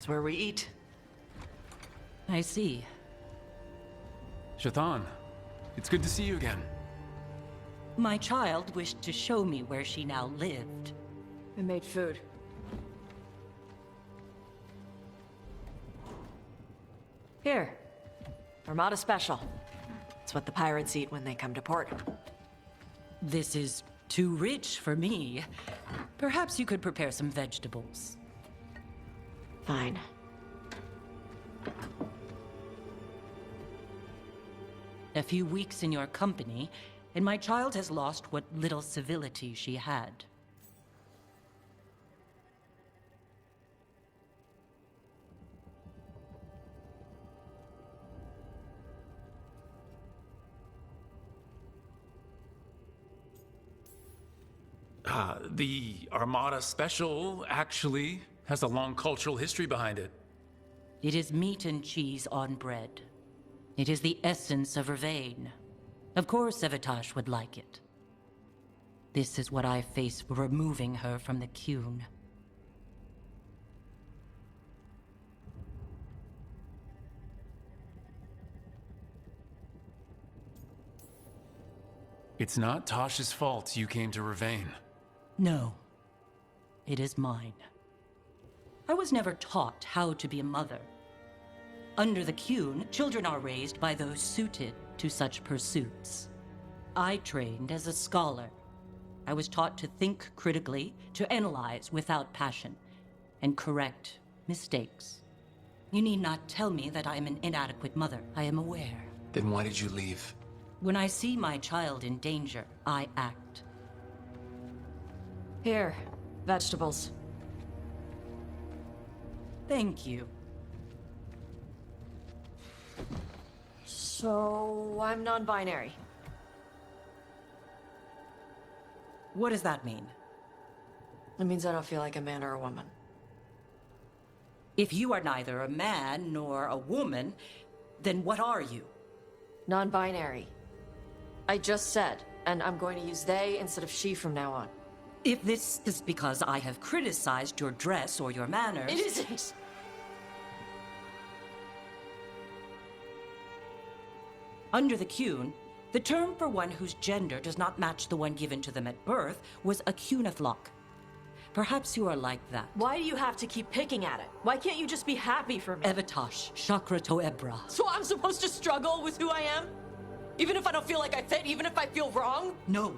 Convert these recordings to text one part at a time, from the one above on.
It's where we eat. I see. Shathan, it's good to see you again. My child wished to show me where she now lived. I made food. Here. Armada Special. It's what the pirates eat when they come to port. This is too rich for me. Perhaps you could prepare some vegetables. Fine. A few weeks in your company, and my child has lost what little civility she had. The Armada Special actually has a long cultural history behind it. It is meat and cheese on bread. It is the essence of Vervain. Of course Evataash would like it. This is what I face for removing her from the Qun. It's not Tosh's fault you came to Vervain. No. It is mine. I was never taught how to be a mother. Under the Qun, children are raised by those suited to such pursuits. I trained as a scholar. I was taught to think critically, to analyze without passion, and correct mistakes. You need not tell me that I am an inadequate mother. I am aware. Then why did you leave? When I see my child in danger, I act. Here. Vegetables. Thank you. So, I'm non-binary. What does that mean? It means I don't feel like a man or a woman. If you are neither a man nor a woman, then what are you? Non-binary. I just said, and I'm going to use they instead of she from now on. If this is because I have criticized your dress or your manners... It isn't! Under the Qun, the term for one whose gender does not match the one given to them at birth was a Qunathlok. Perhaps you are like that. Why do you have to keep picking at it? Why can't you just be happy for me? Evataash, Chakra to Ebra. So I'm supposed to struggle with who I am? Even if I don't feel like I fit, even if I feel wrong? No,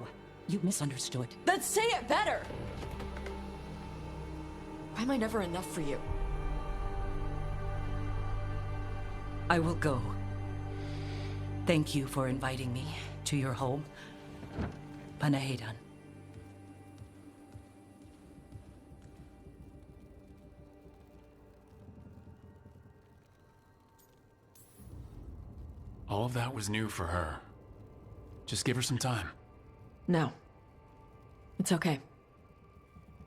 you misunderstood. Then say it better! Why am I never enough for you? I will go. Thank you for inviting me to your home. Panahedan. All of that was new for her. Just give her some time. No. It's okay.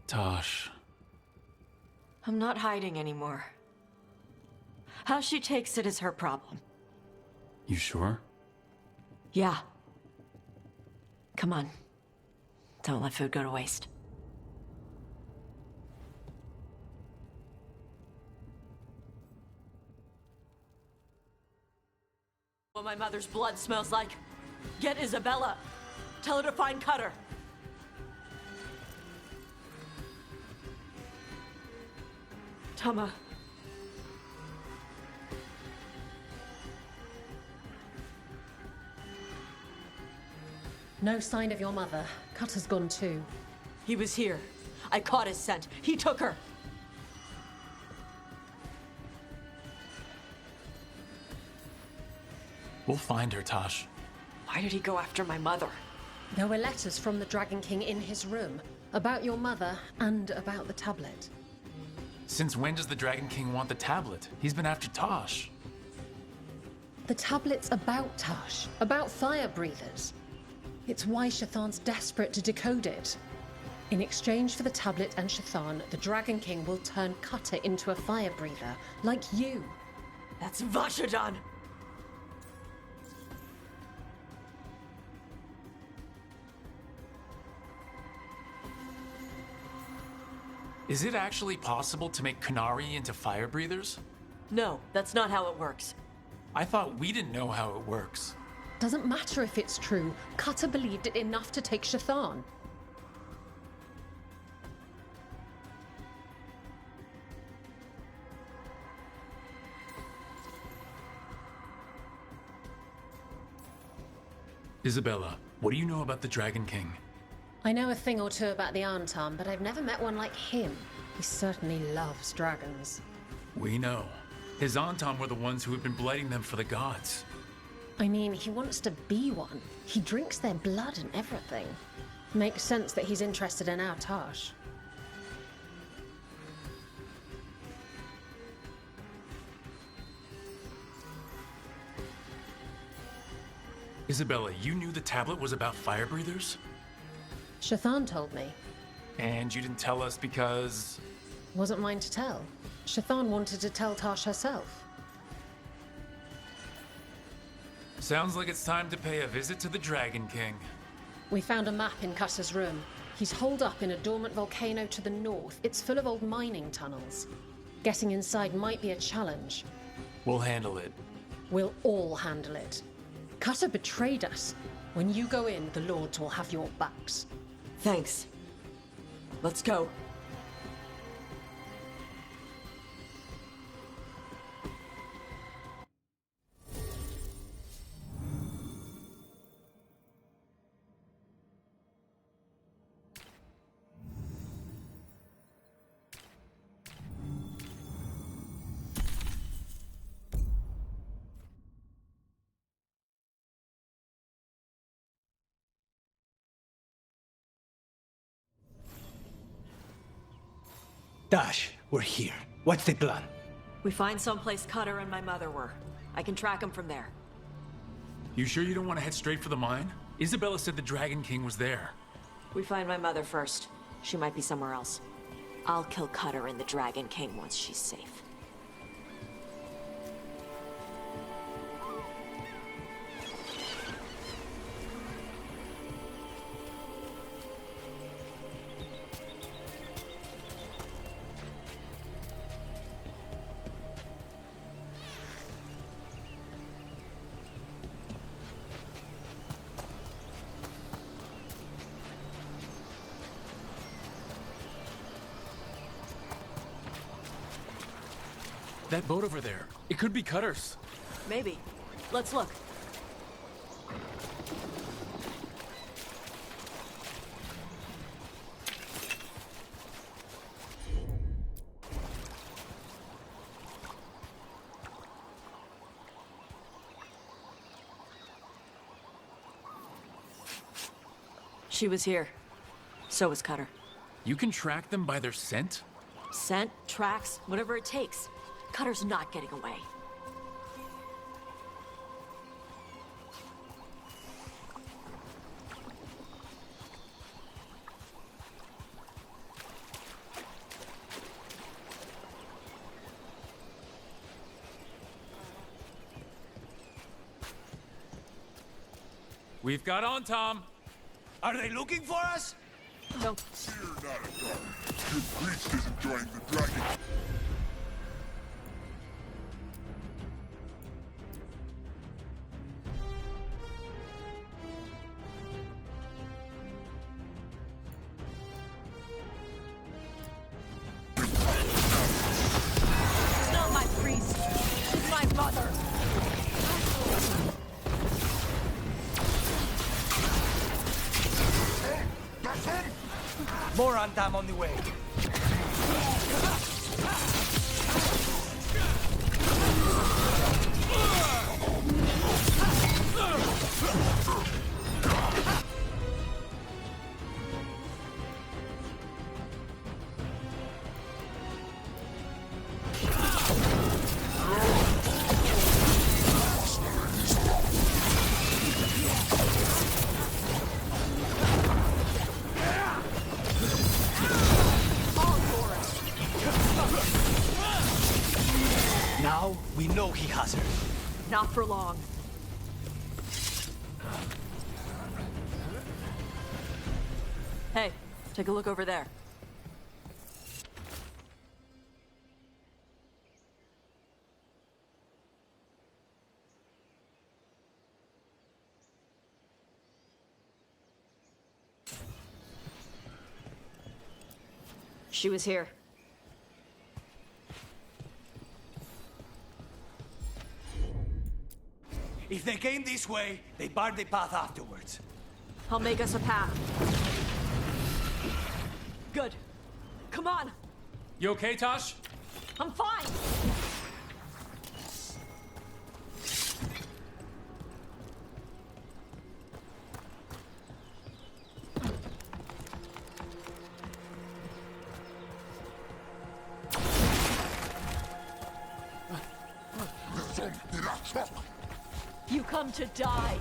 Tosh. I'm not hiding anymore. How she takes it is her problem. You sure? Yeah. Come on. Don't let food go to waste. What my mother's blood smells like. Get Isabella. Tell her to find Cutter. Tama. No sign of your mother. Cutter's gone too. He was here. I caught his scent. He took her. We'll find her, Tosh. Why did he go after my mother? There were letters from the Dragon King in his room about your mother and about the tablet. Since when does the Dragon King want the tablet? He's been after Tosh. The tablet's about Tash, about fire breathers. It's why Shathan's desperate to decode it. In exchange for the tablet and Shathan, the Dragon King will turn Cutter into a fire breather, like you. That's Vashadan! Is it actually possible to make Kunari into fire breathers? No, that's not how it works. I thought we didn't know how it works. Doesn't matter if it's true. Cutter believed it enough to take Shathan. Isabella, what do you know about the Dragon King? I know a thing or two about the Antam, but I've never met one like him. He certainly loves dragons. We know. His Antam were the ones who have been blighting them for the gods. I mean, he wants to be one. He drinks their blood and everything. Makes sense that he's interested in Evataash. Isabella, you knew the tablet was about fire breathers? Shathan told me. And you didn't tell us because... Wasn't mine to tell. Shathan wanted to tell Tash herself. Sounds like it's time to pay a visit to the Dragon King. We found a map in Cutter's room. He's holed up in a dormant volcano to the north. It's full of old mining tunnels. Getting inside might be a challenge. We'll handle it. We'll all handle it. Cutter betrayed us. When you go in, the Lords will have your backs. Thanks. Let's go. Dash, we're here. What's the plan? We find someplace Cutter and my mother were. I can track them from there. You sure you don't want to head straight for the mine? Isabella said the Dragon King was there. We find my mother first. She might be somewhere else. I'll kill Cutter and the Dragon King once she's safe. That boat over there, it could be Cutter's. Maybe. Let's look. She was here. So was Cutter. You can track them by their scent? Scent, tracks, whatever it takes. Cutter's not getting away. We've got on, Tom. Are they looking for us? Don't. Fear not, Adar. Your priest is enjoying the dragon. It's not my priest. It's my mother. More Antam on the way. Now we know he has her. Not for long. Hey, take a look over there. She was here. If they came this way, they barred the path afterwards. I'll make us a path. Good. Come on! You okay, Tosh? I'm fine! You come to die!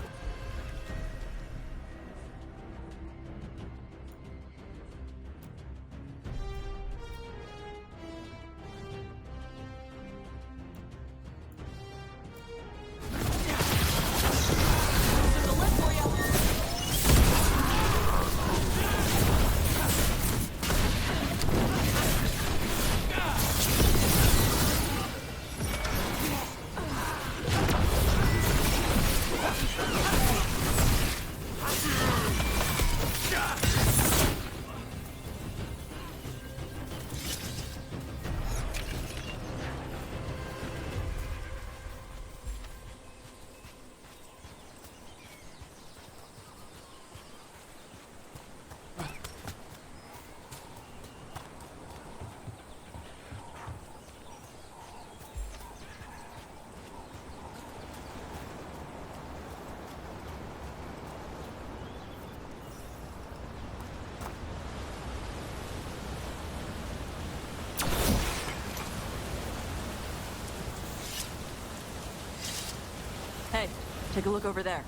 Hey, take a look over there.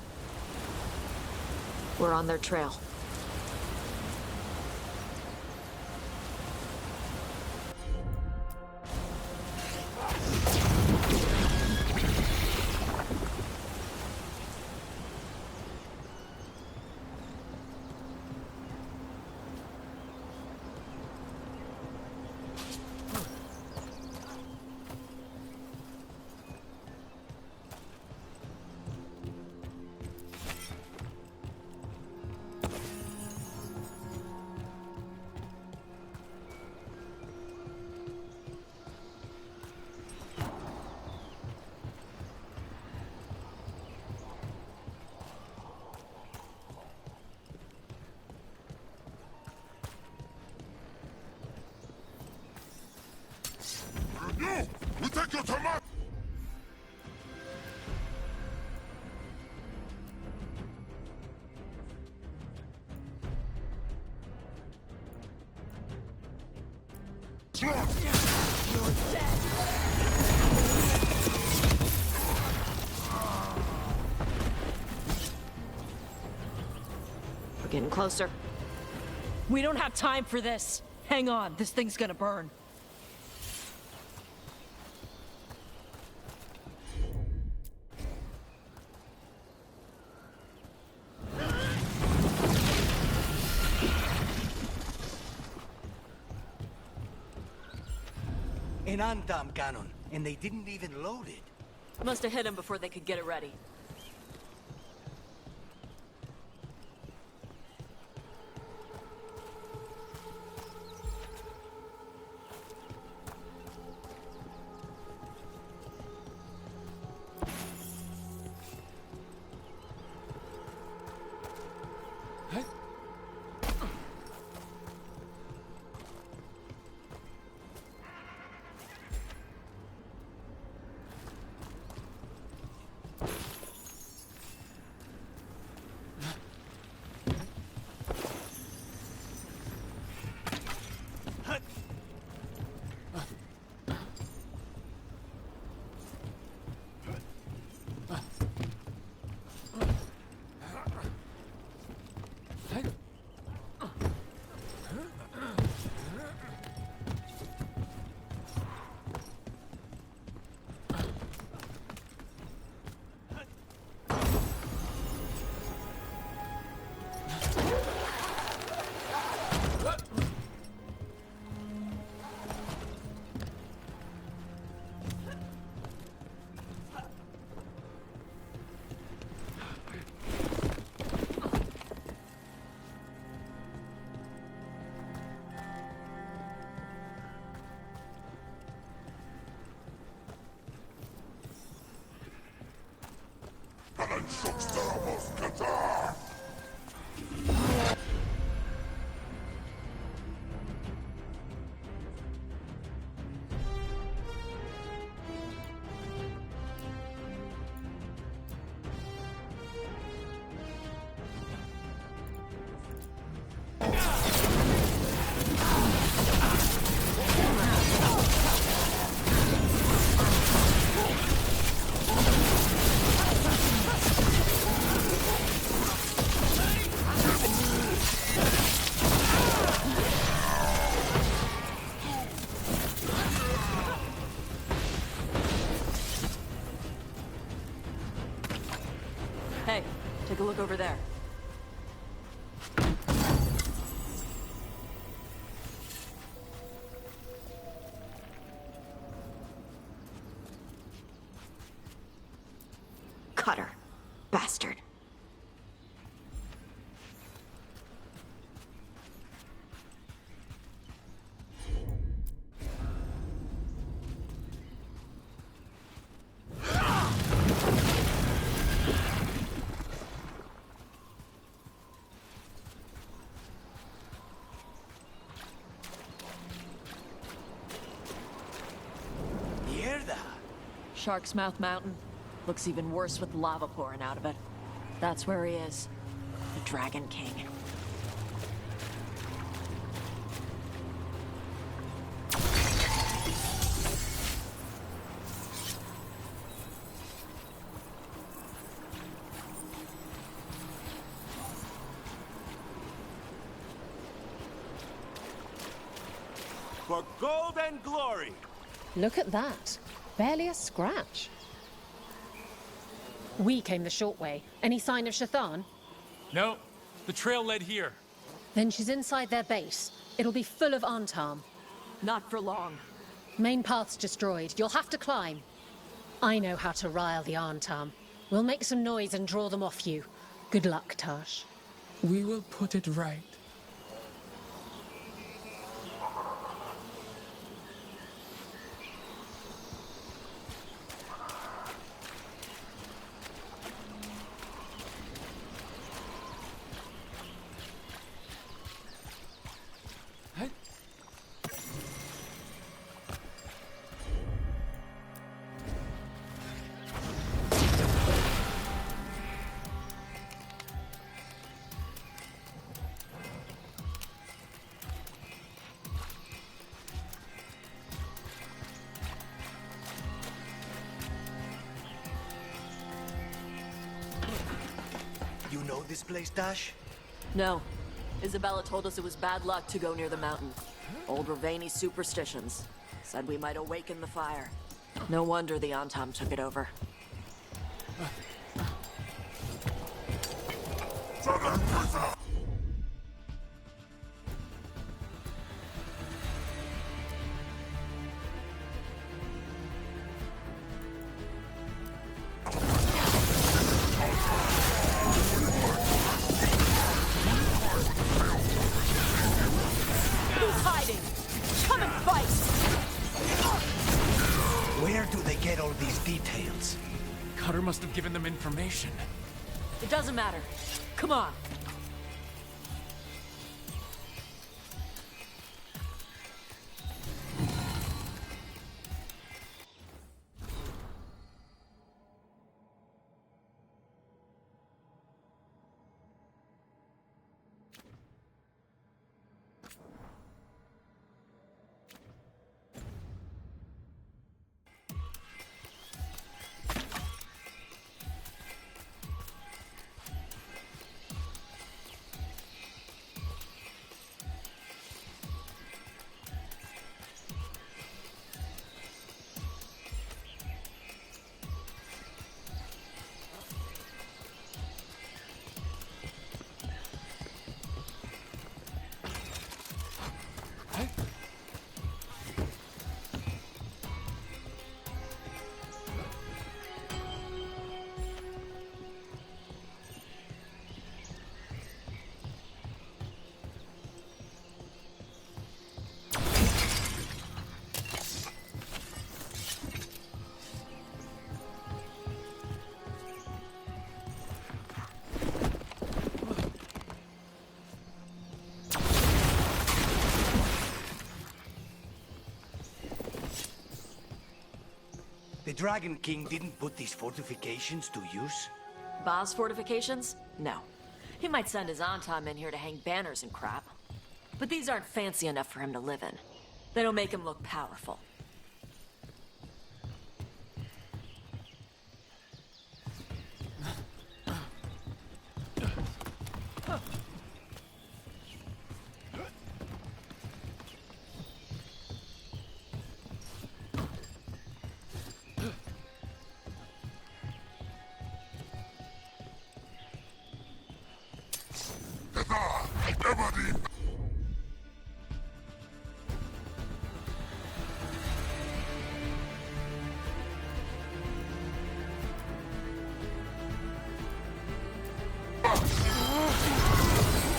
We're on their trail. No! We take your command! We're getting closer. We don't have time for this. Hang on, this thing's gonna burn. An Antam cannon, and they didn't even load it. Must have hit him before they could get it ready. Hey, take a look over there. Cutter. Bastard. Mierda! Shark's Mouth Mountain. Looks even worse with lava pouring out of it. That's where he is. The Dragon King. For gold and glory! Look at that. Barely a scratch. We came the short way. Any sign of Shathan? No, the trail led here. Then she's inside their base. It'll be full of Antam. Not for long. Main path's destroyed. You'll have to climb. I know how to rile the Antam. We'll make some noise and draw them off you. Good luck, Tash. We will put it right. You know this place, Dash? No. Isabella told us it was bad luck to go near the mountain. Old Ravani superstitions. Said we might awaken the fire. No wonder the Antam took it over. Who's hiding? Come and fight! Where do they get all these details? Cutter must have given them information. It doesn't matter. Come on. The Dragon King didn't put these fortifications to use? Ba's fortifications? No. He might send his Antam in here to hang banners and crap. But these aren't fancy enough for him to live in. They don't make him look powerful.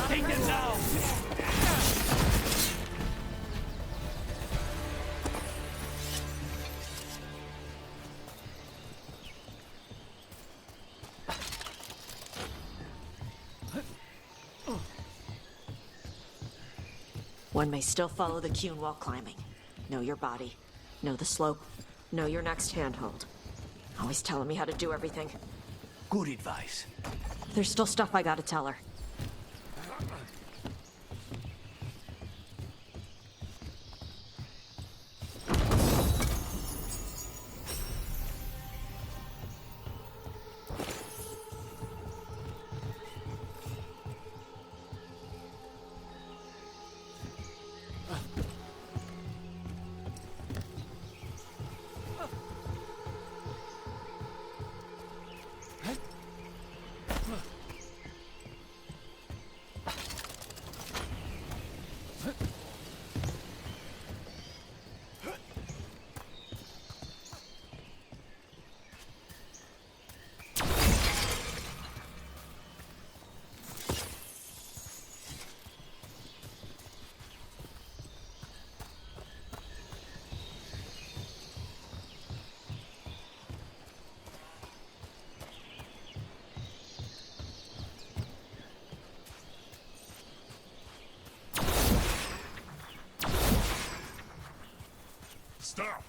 Take them down! One may still follow the Cune while climbing. Know your body. Know the slope. Know your next handhold. Always telling me how to do everything. Good advice. There's still stuff I gotta tell her. Stop!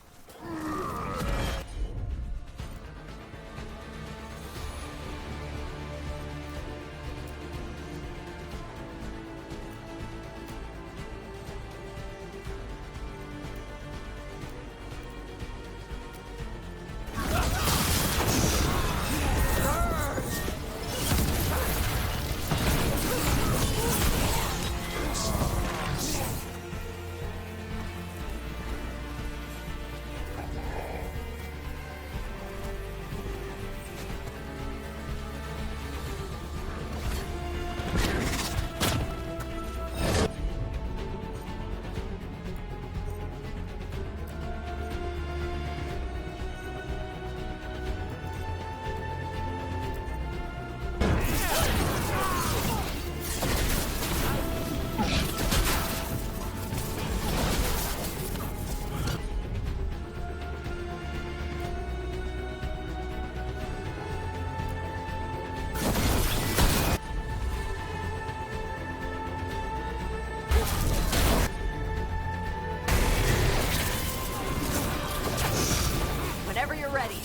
Whenever you're ready.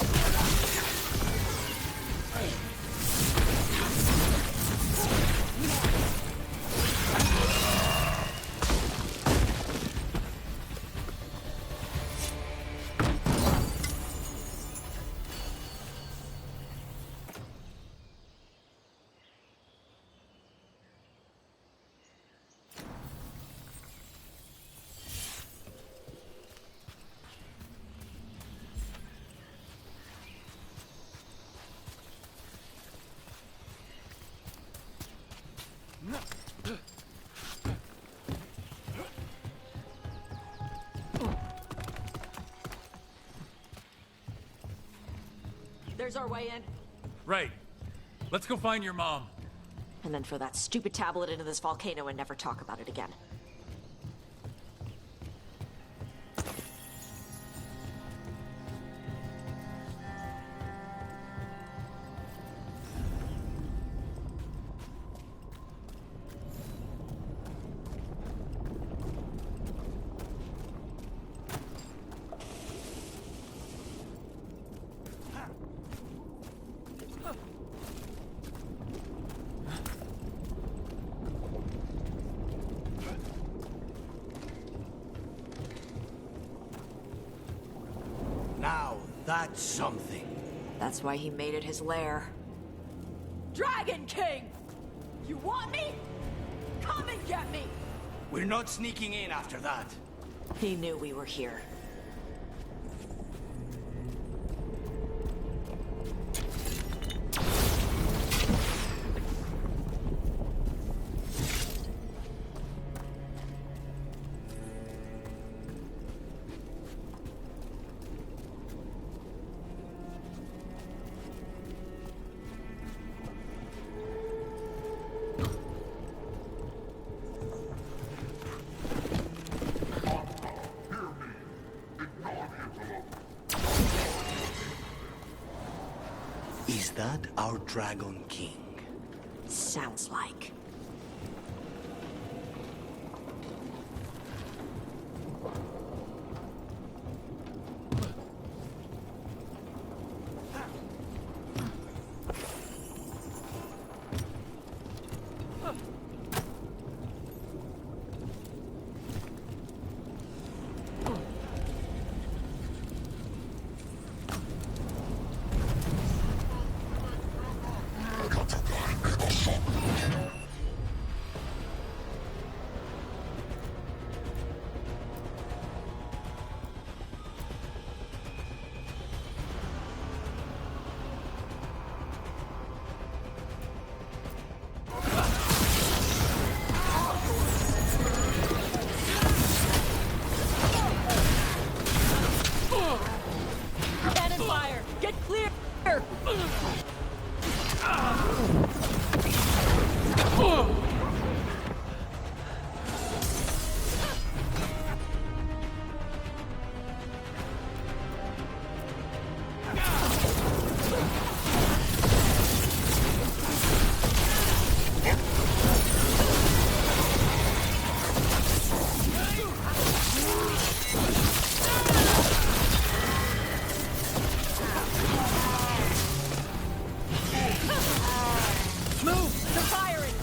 There's our way in. Right. Let's go find your mom. And then throw that stupid tablet into this volcano and never talk about it again. That's something. That's why he made it his lair. Dragon King! You want me? Come and get me! We're not sneaking in after that. He knew we were here. Is that our Dragon King? Sounds like. Cannon fire! Get clear! Move! They're firing!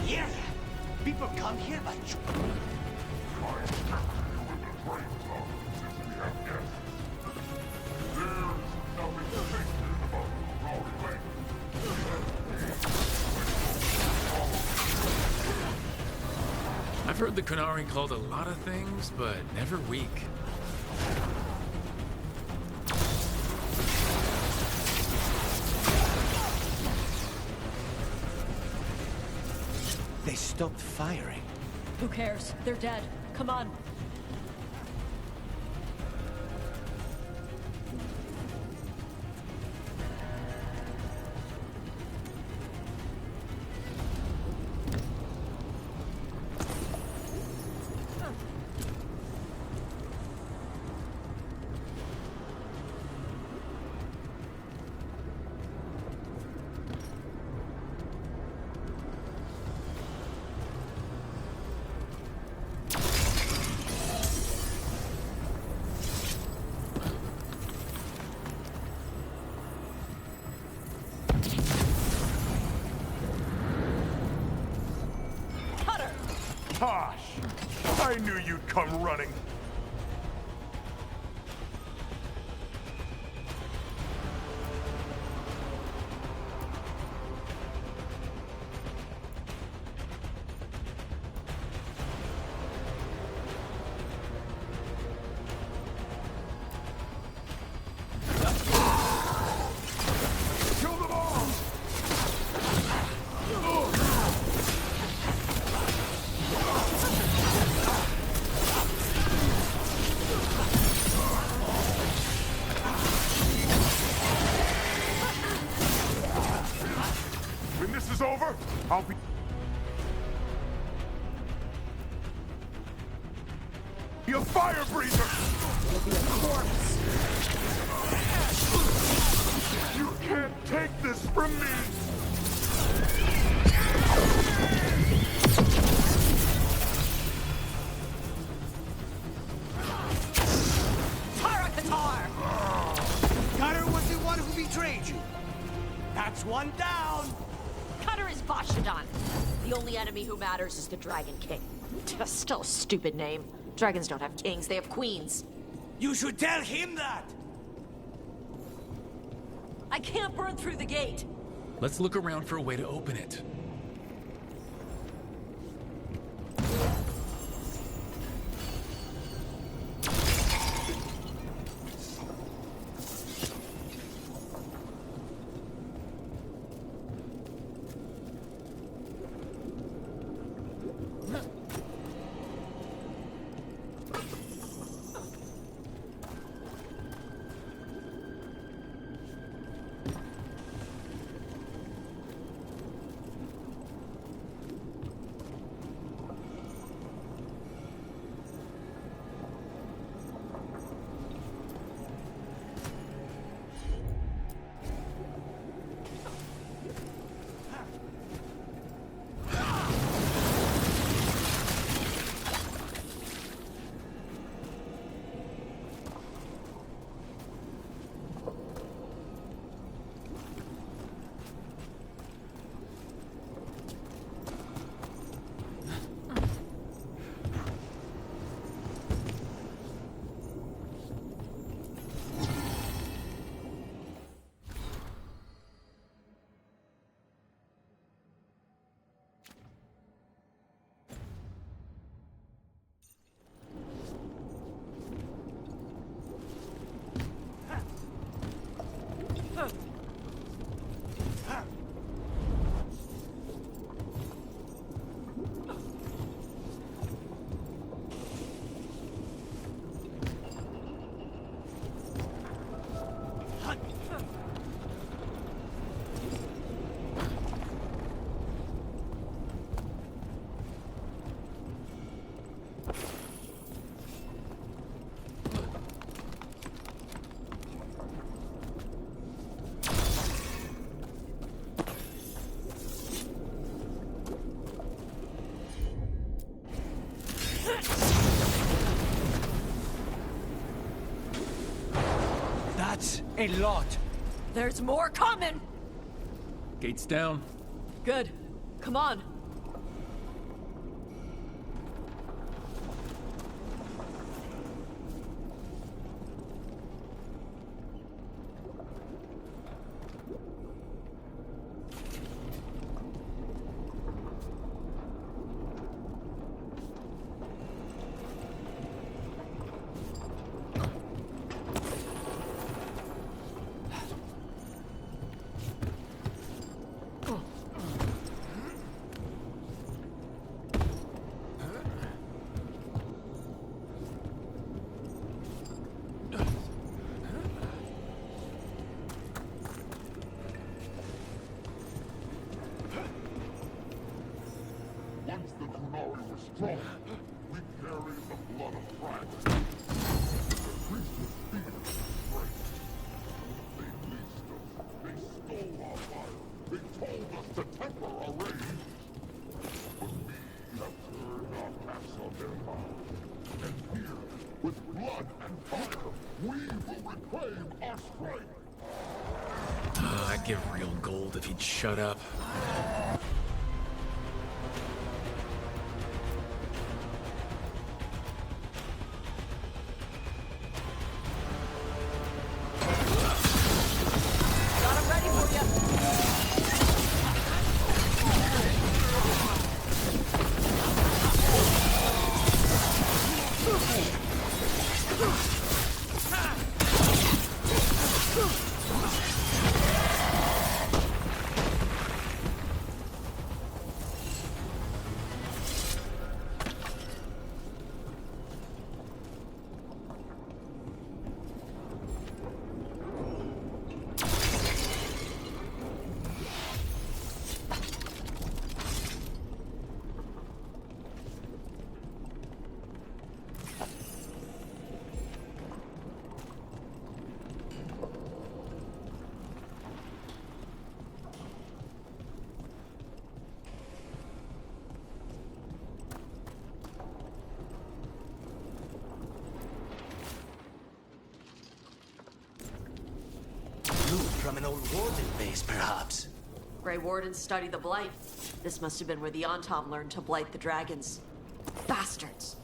Yeah! People come here by choice. I've heard the Kunari called a lot of things, but never weak. They stopped firing. Who cares? They're dead. Come on. Tosh! I knew you'd come running. Kill them all! When this is over, I'll be... a fire breather! You'll be a corpse. You can't take this from me! The only enemy who matters is the Dragon King. Still a stupid name. Dragons don't have kings, they have queens. You should tell him that! I can't burn through the gate. Let's look around for a way to open it. That's a lot. There's more coming! Gates down. Good. Come on. Once the Kunari were strong, we carried the blood of France. The priestess feared and They fleeced us. They stole our fire. They told us to temper our rage. But we have turned our backs on their power. And here, with blood and fire, we will reclaim our strength. I'd give real gold if he'd shut up. Got him ready for you. Loot from an old warden base, perhaps. Grey Wardens study the Blight. This must have been where the Antom learned to blight the dragons. Bastards!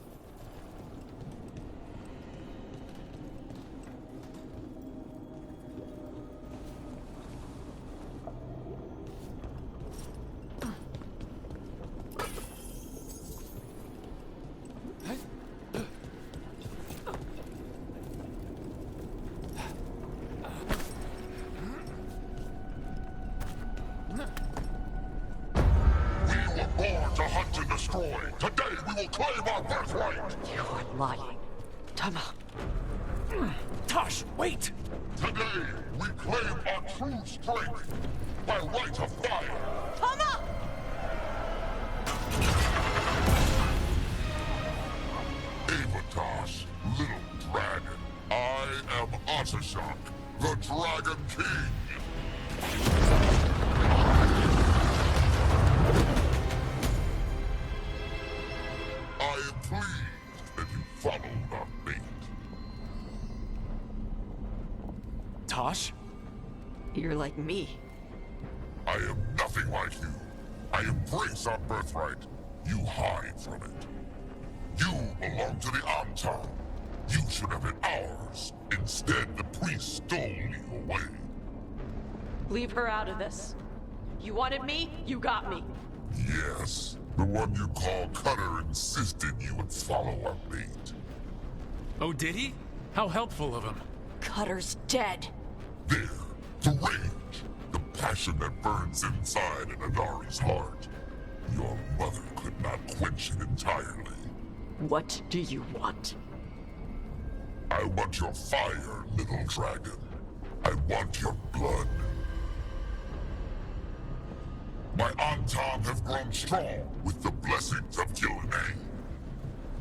Today we will claim our birthright! You are lying. Tama. Tosh, wait! Today we claim our true strength by right of fire! Tama! Evataash, little dragon, I am Evataash, the Dragon King! I am pleased that you followed our fate. Tosh? You're like me. I am nothing like you. I embrace our birthright. You hide from it. You belong to the Antom. You should have been ours. Instead, the priest stole you away. Leave her out of this. You wanted me, you got me. Yes, the one you call Cutter insisted you would follow our fate. Oh, did he? How helpful of him. Cutter's dead. There, the rage, the passion that burns inside an Adari's heart. Your mother could not quench it entirely. What do you want? I want your fire, little dragon. I want your blood. My Antom have grown strong with the blessings of Gillenay.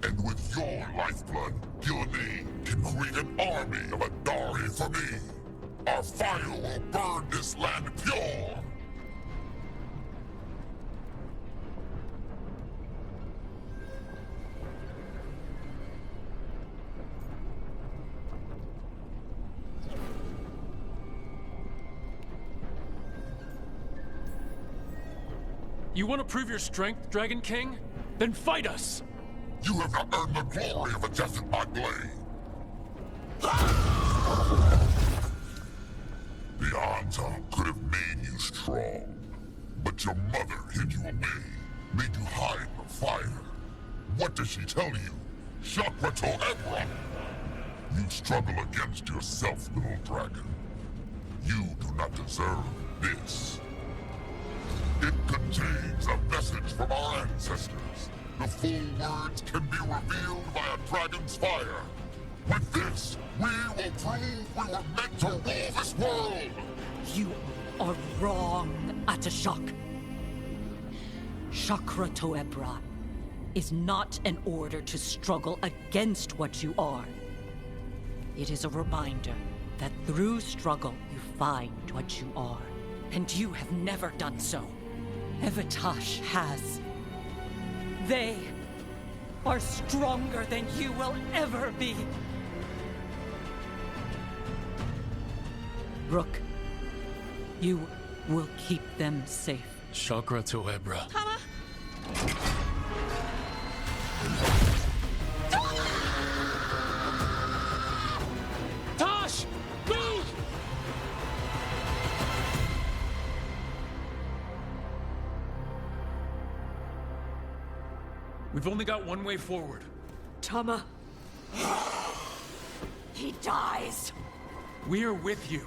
And with your lifeblood, Gillenay can create an army of Adari for me. Our fire will burn this land pure. You want to prove your strength, Dragon King? Then fight us! You have not earned the glory of a death at my blade. The Antom could have made you strong, but your mother hid you away, made you hide the fire. What does she tell you? Chakra to Ebra! You struggle against yourself, little dragon. You do not deserve this. It contains a message from our ancestors. The full words can be revealed by a dragon's fire. With this, we will prove we were meant to rule this world! You are wrong, Atashak. Chakra Toebra is not an order to struggle against what you are. It is a reminder that through struggle you find what you are. And you have never done so. Evataash has. They are stronger than you will ever be. Rook, you will keep them safe. Chakra to Ebra. Tama! Tosh! Move! We've only got one way forward. Tama. He dies. We're with you.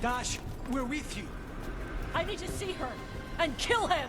Dash, we're with you. I need to see her and kill him!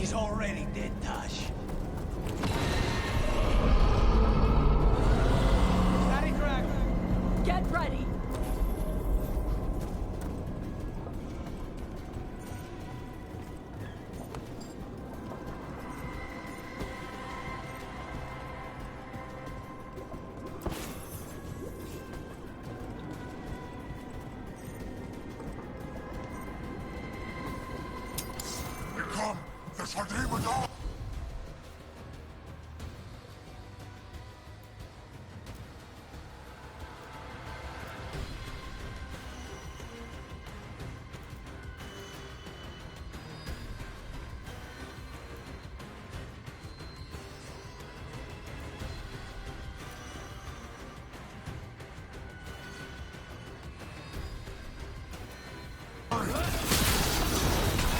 He's already dead, Tash. Daddy Dragon! Get ready! Become the Evataash!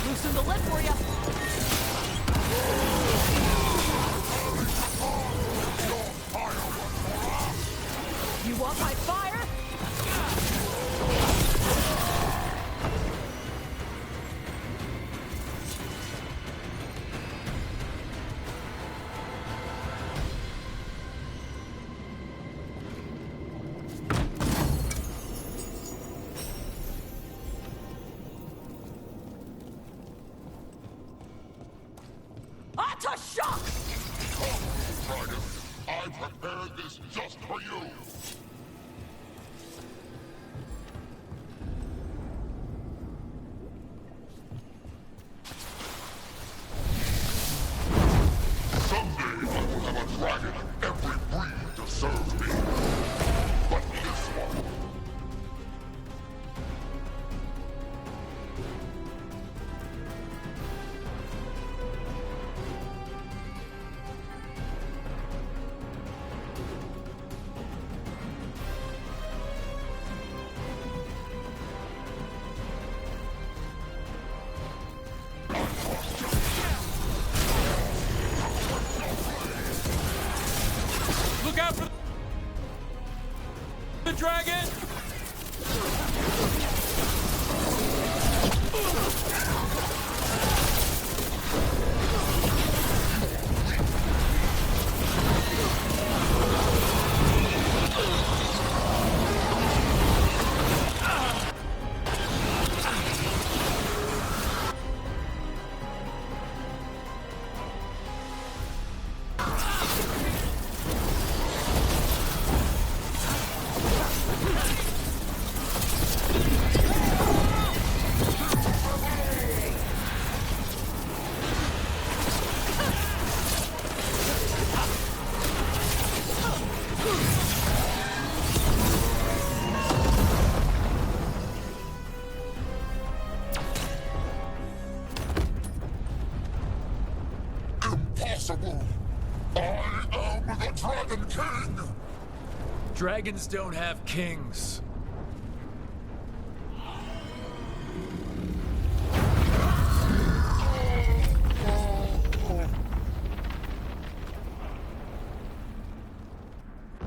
Loosen the lid for you! You want my fire? Shock! Dragon, I prepared this just for you! Someday I will have a dragon of every breed to serve me. But this one... Look out for the dragon! Impossible! I am the Dragon King! Dragons don't have kings.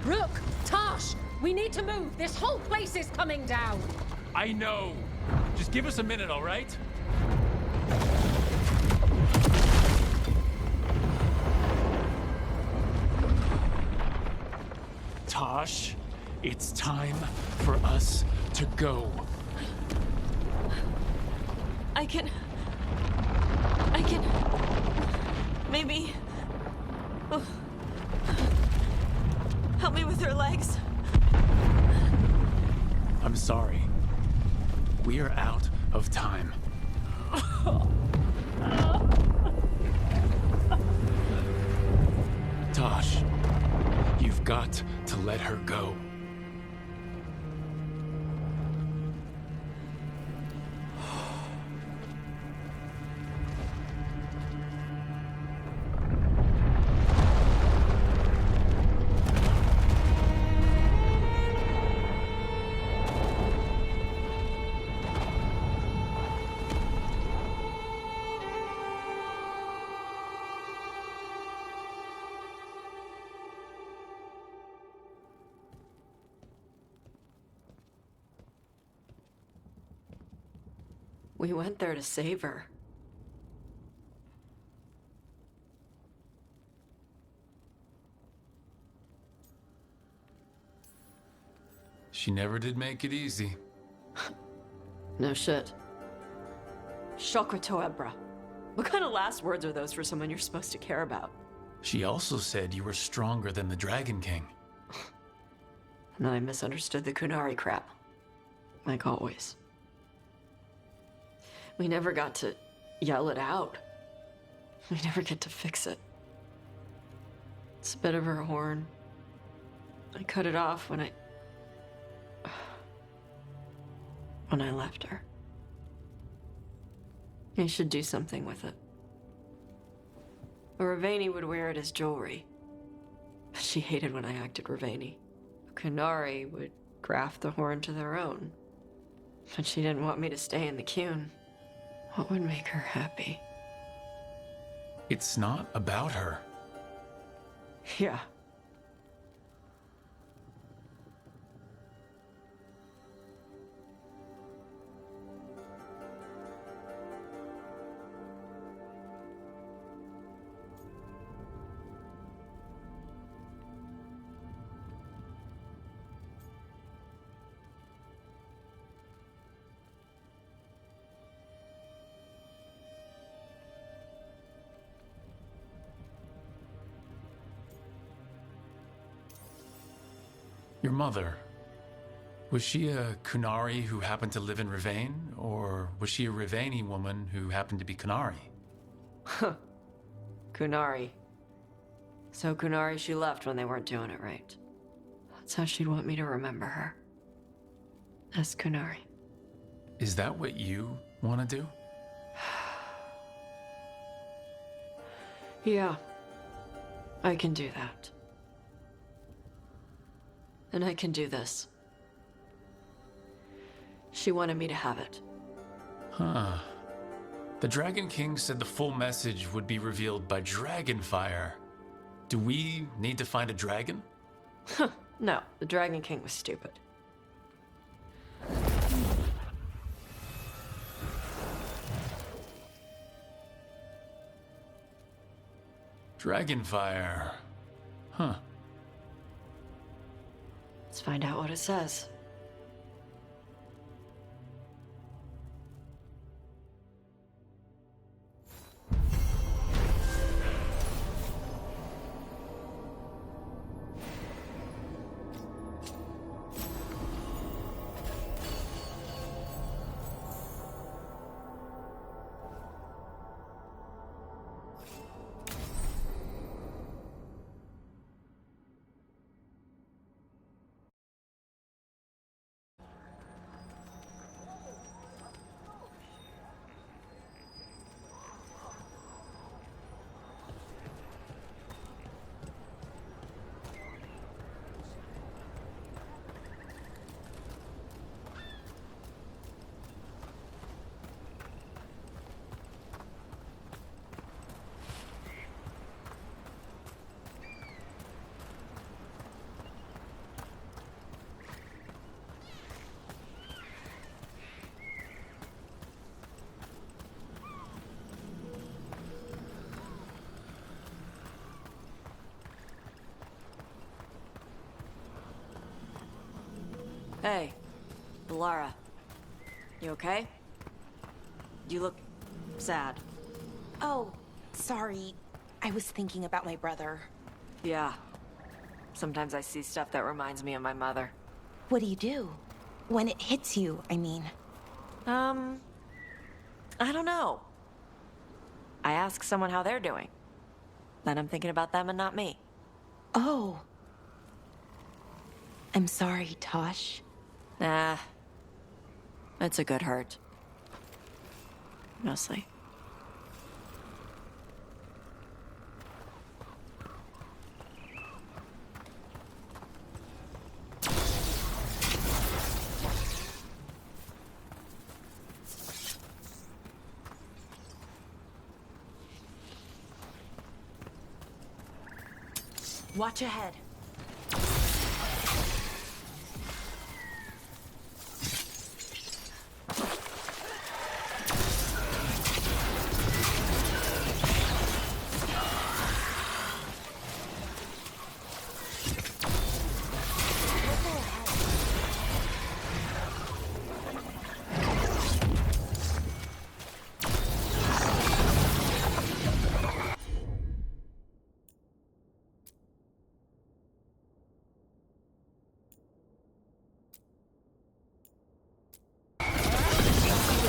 Rook! Tash! We need to move! This whole place is coming down! I know. Just give us a minute, all right? Tosh, it's time for us to go. I can... Maybe... Oh. Help me with her legs. I'm sorry. We are out of time. Tosh, you've got to let her go. We went there to save her. She never did make it easy. No shit. Shokotoebra. What kind of last words are those for someone you're supposed to care about? She also said you were stronger than the Dragon King. And I misunderstood the Kunari crap. Like always. We never got to yell it out. We never get to fix it. It's a bit of her horn. I cut it off when I left her. I should do something with it. Ravani would wear it as jewelry. She hated when I acted Ravani. Kunari would graft the horn to their own. But she didn't want me to stay in the Qun. What would make her happy? It's not about her. Yeah. Your mother, was she a Kunari who happened to live in Ravane, or was she a Ravani woman who happened to be Kunari? Kunari. So Kunari she left when they weren't doing it right. That's how she'd want me to remember her. As Kunari. Is that what you want to do? Yeah. I can do that. And I can do this. She wanted me to have it. Huh. The Dragon King said the full message would be revealed by Dragonfire. Do we need to find a dragon? No, the Dragon King was stupid. Dragonfire. Huh. Let's find out what it says. Hey, Lara. You okay? You look sad. Oh, sorry. I was thinking about my brother. Yeah. Sometimes I see stuff that reminds me of my mother. What do you do? When it hits you, I mean. I don't know. I ask someone how they're doing. Then I'm thinking about them and not me. Oh. I'm sorry, Tosh. Nah. It's a good hurt. Mostly. Watch ahead.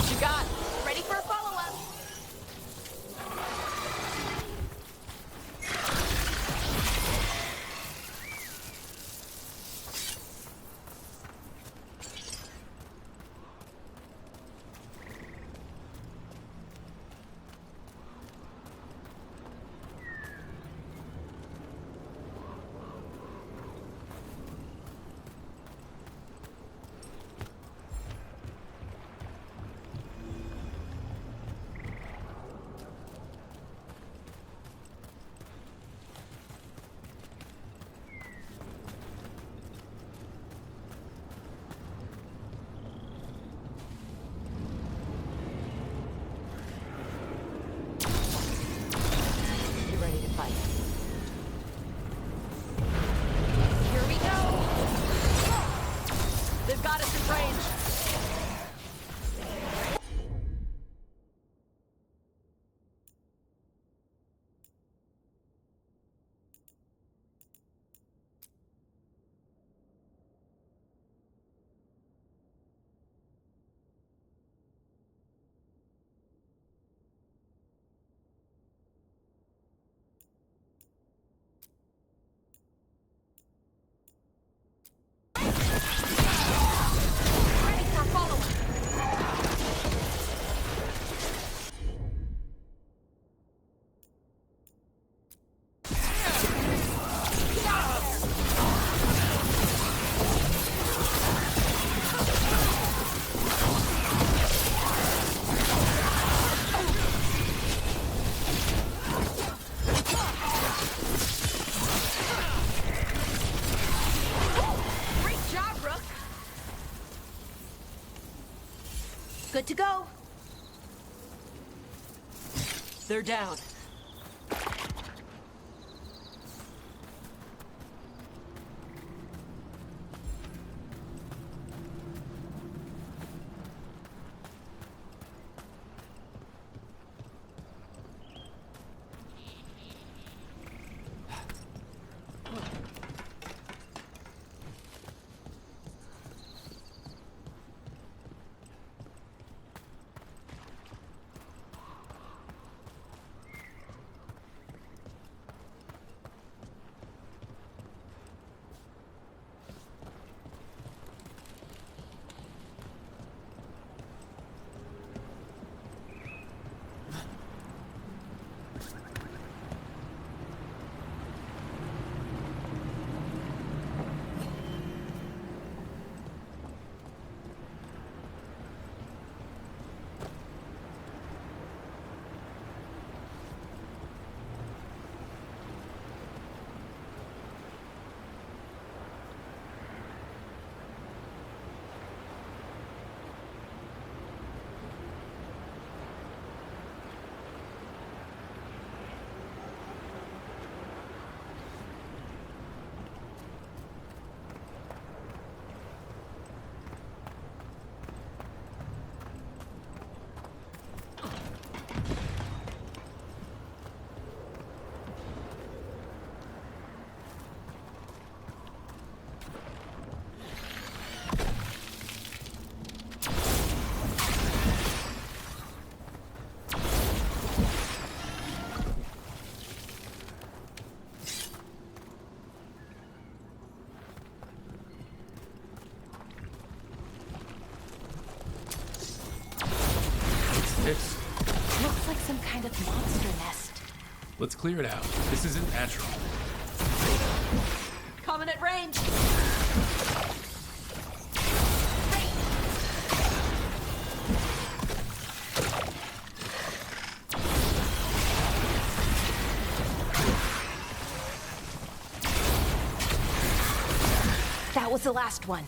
What you got? Ready for a follow-up? You ready to fight? Here we go! They've got us in range. Ready for follow-up. Great job, Rook. Good to go. They're down. It's. Looks like some kind of monster nest. Let's clear it out. This isn't natural. Coming at range. That was the last one.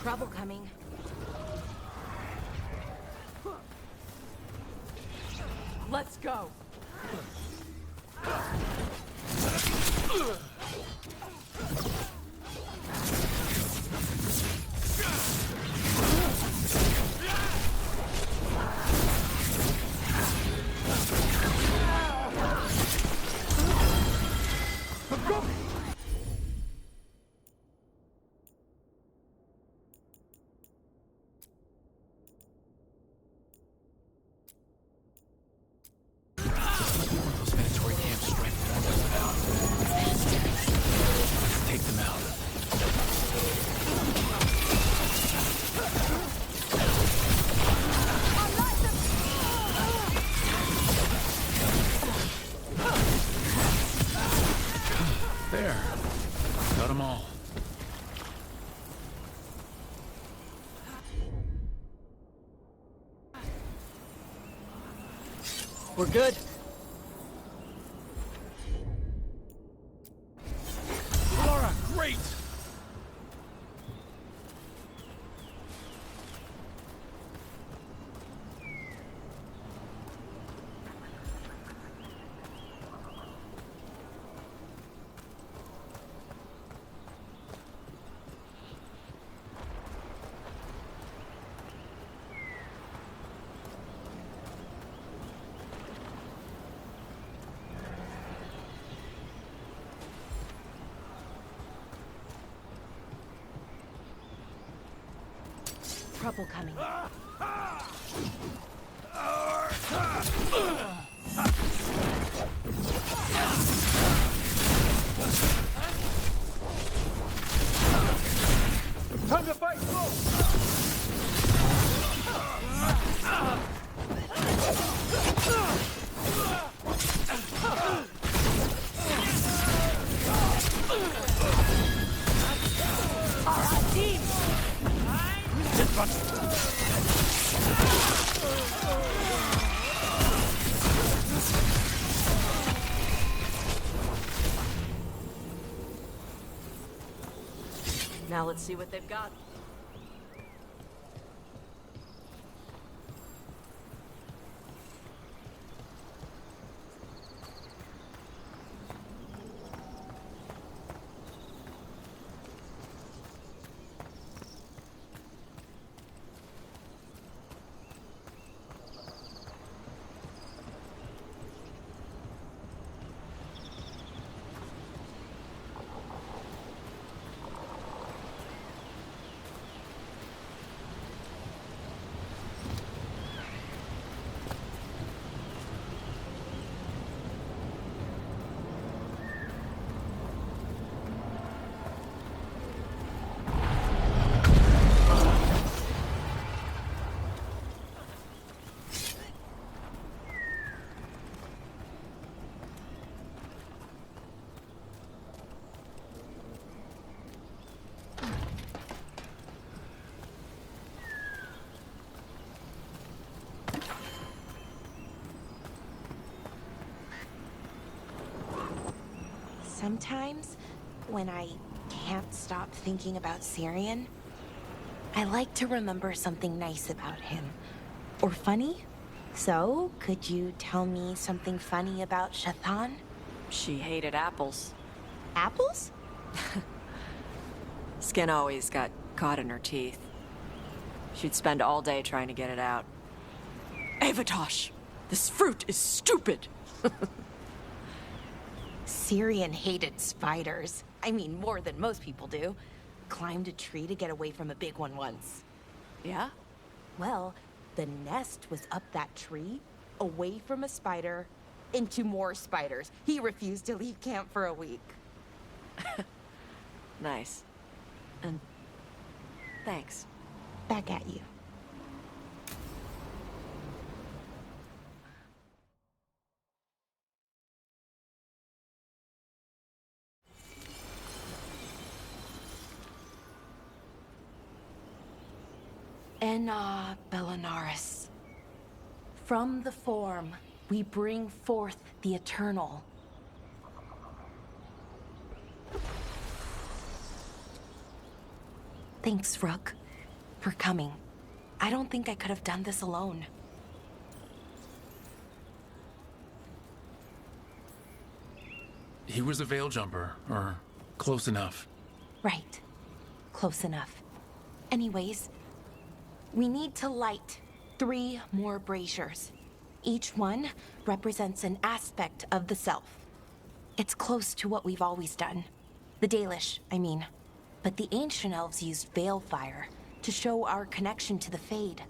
Trouble coming. Let's go. Those mandatory camps strike one of them out. Let's take them out. There. Got them all. We're good. Laura, great! Trouble coming. Time to fight! Now let's see what they've got. Sometimes, when I can't stop thinking about Syrian, I like to remember something nice about him. Or funny. So, could you tell me something funny about Shathan? She hated apples. Apples? Skin always got caught in her teeth. She'd spend all day trying to get it out. Evataash! This fruit is stupid! Syrian hated spiders. I mean, more than most people do. Climbed a tree to get away from a big one once. Yeah? Well, the nest was up that tree, away from a spider, into more spiders. He refused to leave camp for a week. Nice. And thanks. Back at you. Enna Bellinaris. From the form, we bring forth the eternal. Thanks, Rook. for coming. I don't think I could have done this alone. He was a veil jumper, or close enough. Right. Close enough. Anyways, we need to light 3 more braziers. Each one represents an aspect of the self. It's close to what we've always done. The Dalish, I mean. But the ancient elves used veil fire to show our connection to the Fade.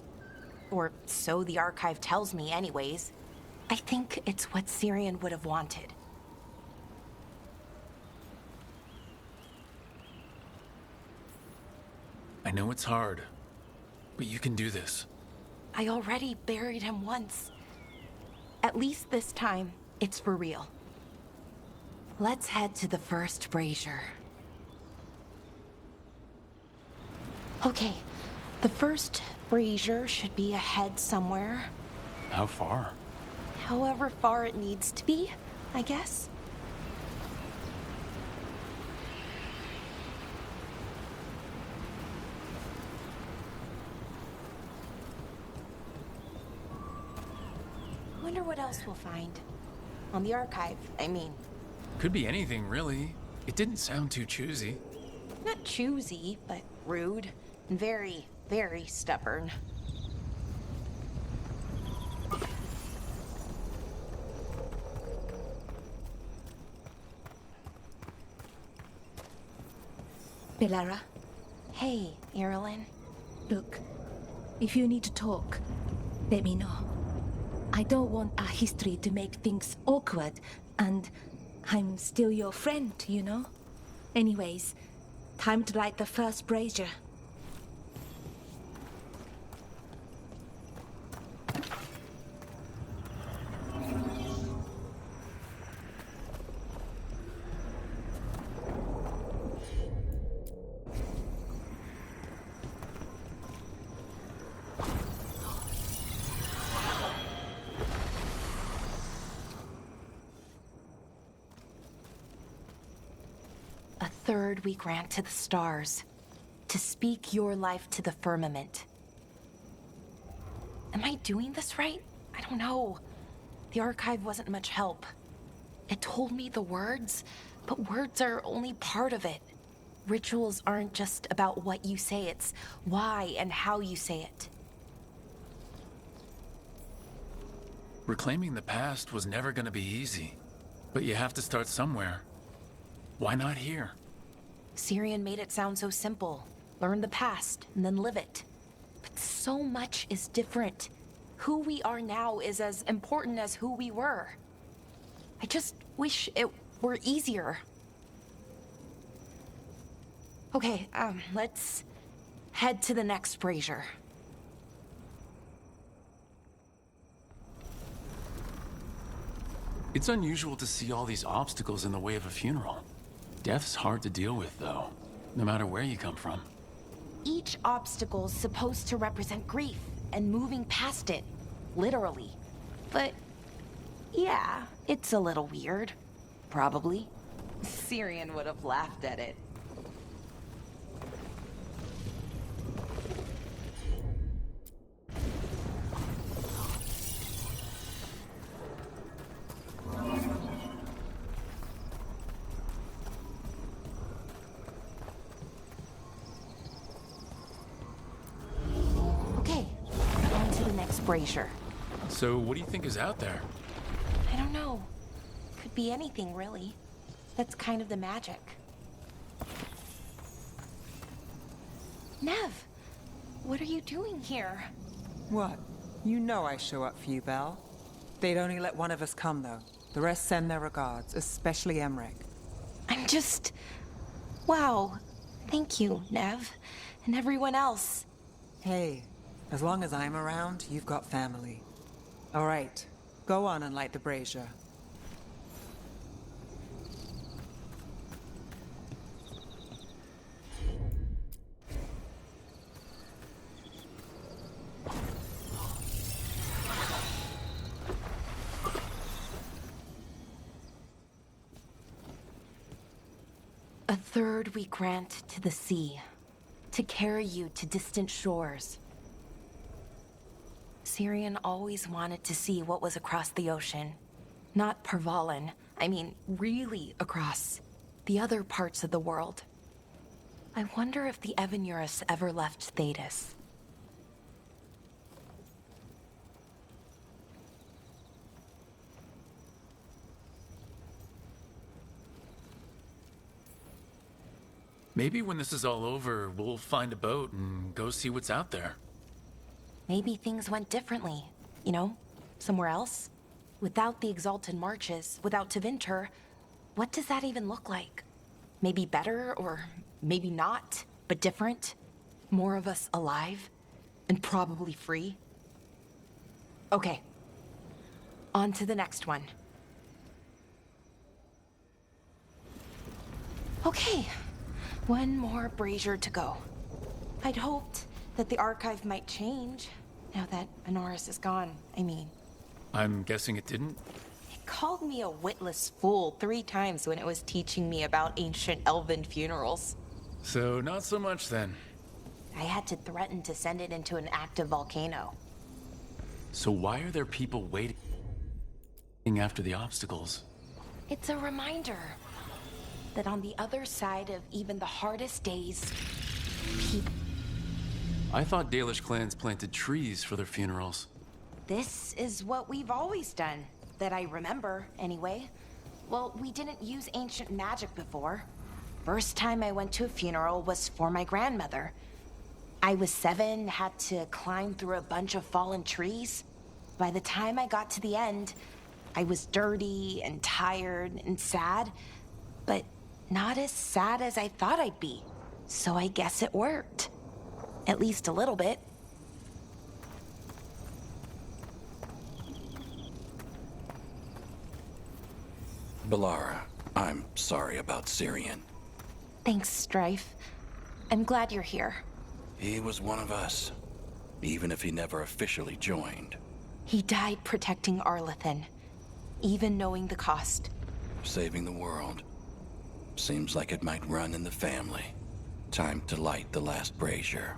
Or so the archive tells me anyways. I think it's what Syrian would have wanted. I know it's hard, but you can do this. I already buried him once. At least this time, it's for real. Let's head to the first brazier. Okay, the first brazier should be ahead somewhere. How far? However far it needs to be, I guess. Wonder what else we'll find. On the archive, I mean. Could be anything, really. It didn't sound too choosy. Not choosy, but rude. And very, very stubborn. Belara, Hey, Irilyn. look, if you need to talk, let me know. I don't want our history to make things awkward, and I'm still your friend, you know? Anyways, time to light the first brazier. A third we grant to the stars, to speak your life to the firmament. Am I doing this right? I don't know. The archive wasn't much help. It told me the words, but words are only part of it. Rituals aren't just about what you say, it's why and how you say it. Reclaiming the past was never going to be easy, but you have to start somewhere. Why not here? Syrian made it sound so simple. Learn the past, and then live it. But so much is different. Who we are now is as important as who we were. I just wish it were easier. Okay, let's head to the next brazier. It's unusual to see all these obstacles in the way of a funeral. Death's hard to deal with, though, no matter where you come from. Each obstacle's supposed to represent grief and moving past it, literally. But yeah, it's a little weird. Probably. Syrian would have laughed at it. Okay, on to the next brazier. So what do you think is out there? I don't know. Could be anything, really. That's kind of the magic. Nev, what are you doing here? What? You know I show up for you, Belle. They'd only let one of us come, though. The rest send their regards, especially Emmerich. I'm just... Wow. Thank you, Nev. And everyone else. Hey, as long as I'm around, you've got family. All right, go on and light the brazier. A third we grant to the sea, to carry you to distant shores. Syrian always wanted to see what was across the ocean. Not Pervalin, I mean really across the other parts of the world. I wonder if the Evanurus ever left Thetis. Maybe when this is all over, we'll find a boat and go see what's out there. Maybe things went differently, you know, somewhere else. Without the Exalted Marches, without Tevinter, what does that even look like? Maybe better, or maybe not, but different? More of us alive, and probably free? Okay, on to the next one. Okay, one more brazier to go. I'd hoped that the archive might change, now that Honoris is gone, I mean. I'm guessing it didn't? It called me a witless fool 3 times when it was teaching me about ancient elven funerals. So, not so much then. I had to threaten to send it into an active volcano. So why are there people waiting after the obstacles? It's a reminder that on the other side of even the hardest days, people... I thought Dalish clans planted trees for their funerals. This is what we've always done, that I remember, anyway. Well, we didn't use ancient magic before. First time I went to a funeral was for my grandmother. I was 7, had to climb through a bunch of fallen trees. By the time I got to the end, I was dirty and tired and sad, but not as sad as I thought I'd be. So I guess it worked. At least a little bit. Balara, I'm sorry about Syrian. Thanks, Strife. I'm glad you're here. He was one of us, even if he never officially joined. He died protecting Arlathan, even knowing the cost. Saving the world. Seems like it might run in the family. Time to light the last brazier.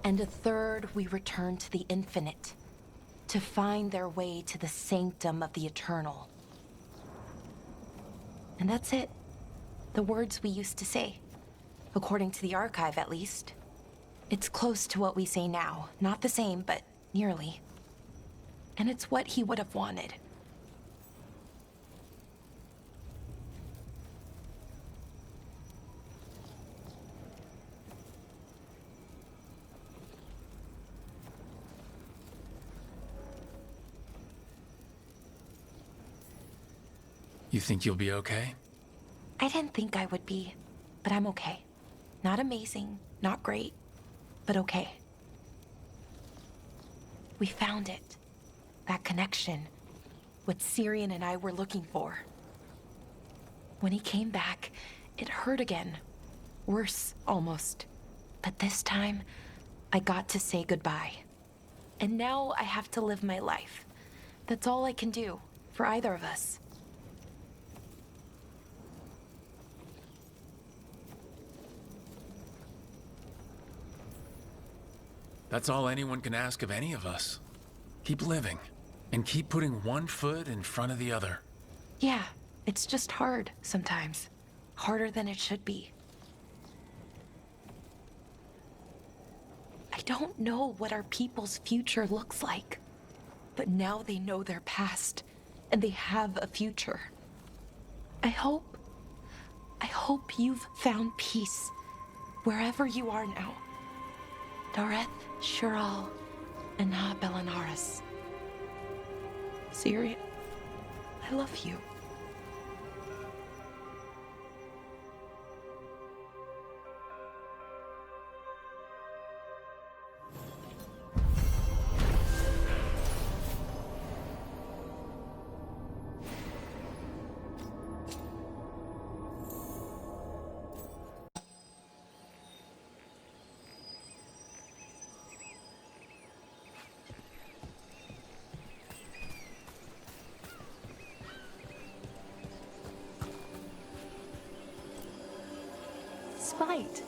And a third we return to the infinite, to find their way to the sanctum of the eternal. And that's it. The words we used to say. According to the archive, at least. It's close to what we say now. Not the same, but nearly. And it's what he would have wanted. You think you'll be okay? I didn't think I would be, but I'm okay. Not amazing, not great, but okay. We found it. That connection. What Syrian and I were looking for. When he came back, it hurt again. Worse, almost. But this time, I got to say goodbye. And now I have to live my life. That's all I can do, for either of us. That's all anyone can ask of any of us. Keep living, and keep putting one foot in front of the other. Yeah, it's just hard sometimes. Harder than it should be. I don't know what our people's future looks like, but now they know their past, and they have a future. I hope you've found peace, wherever you are now. Dareth, Shural, and Na Belanaris. Syrian, I love you. fight.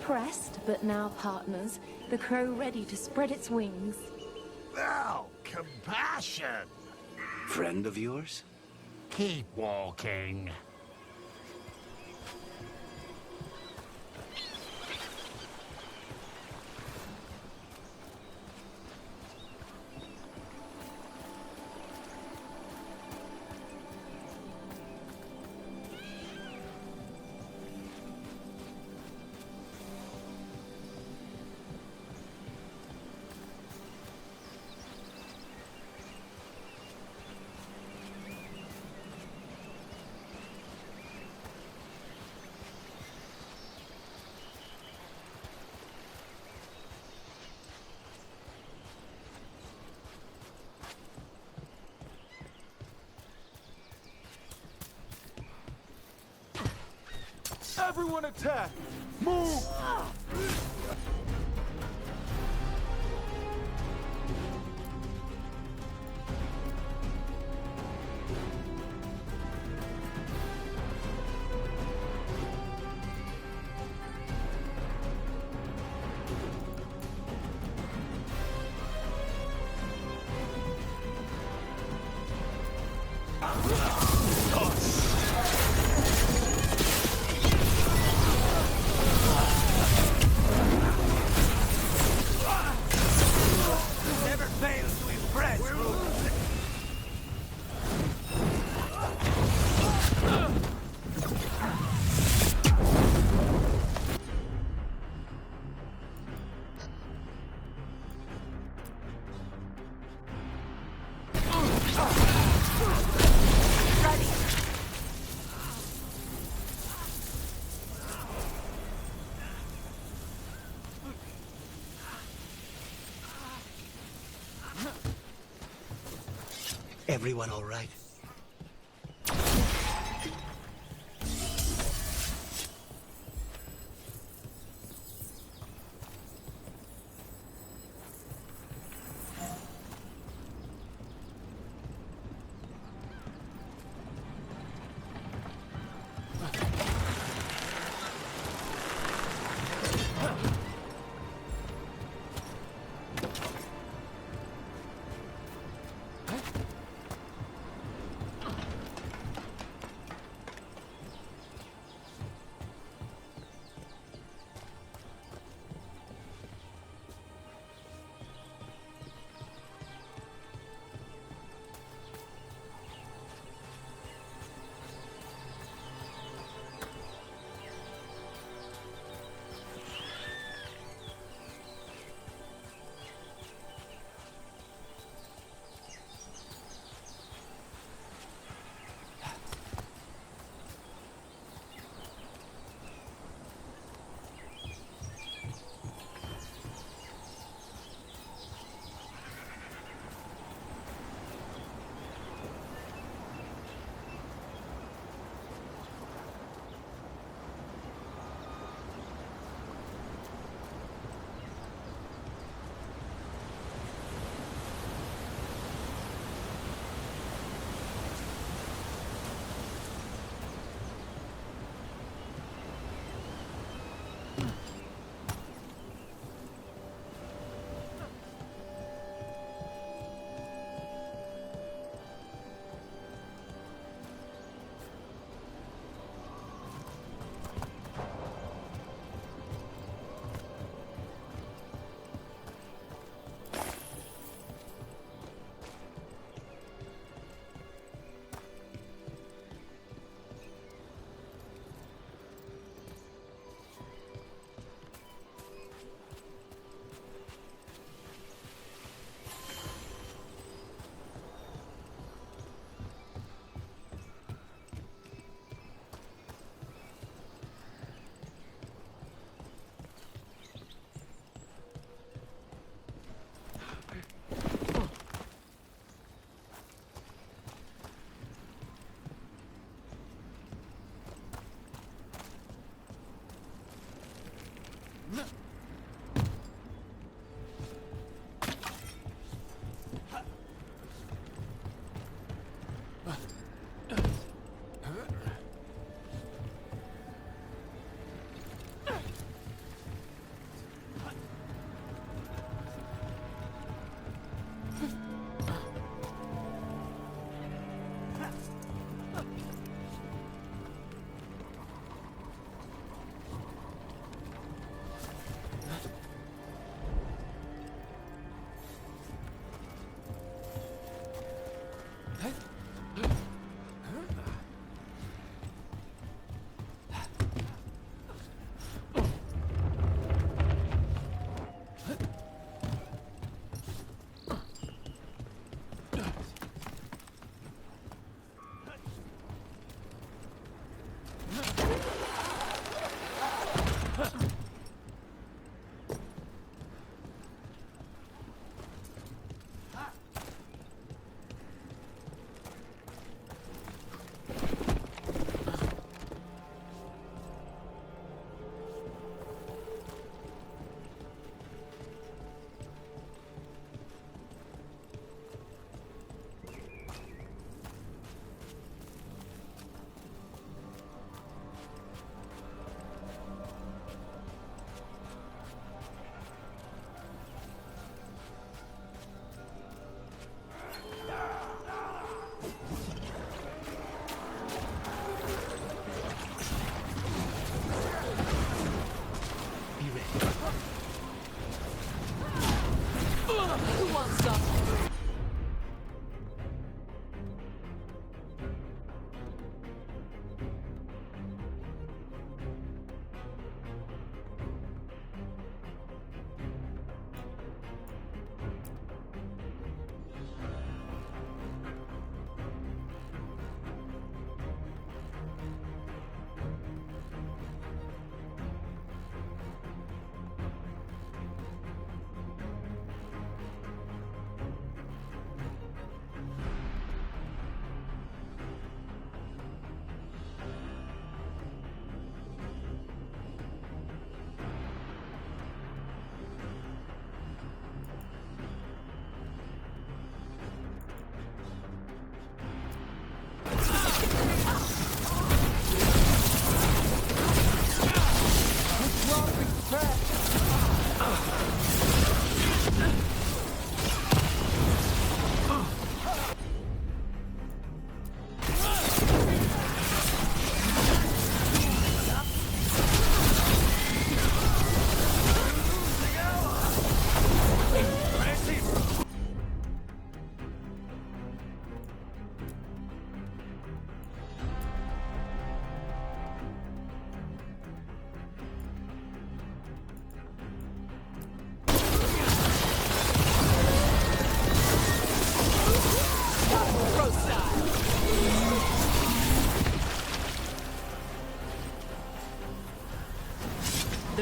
Pressed, but now partners, the crow ready to spread its wings. Now, compassion! Friend of yours? Keep walking. Everyone attack! Move! Never fails to impress, Everyone all right?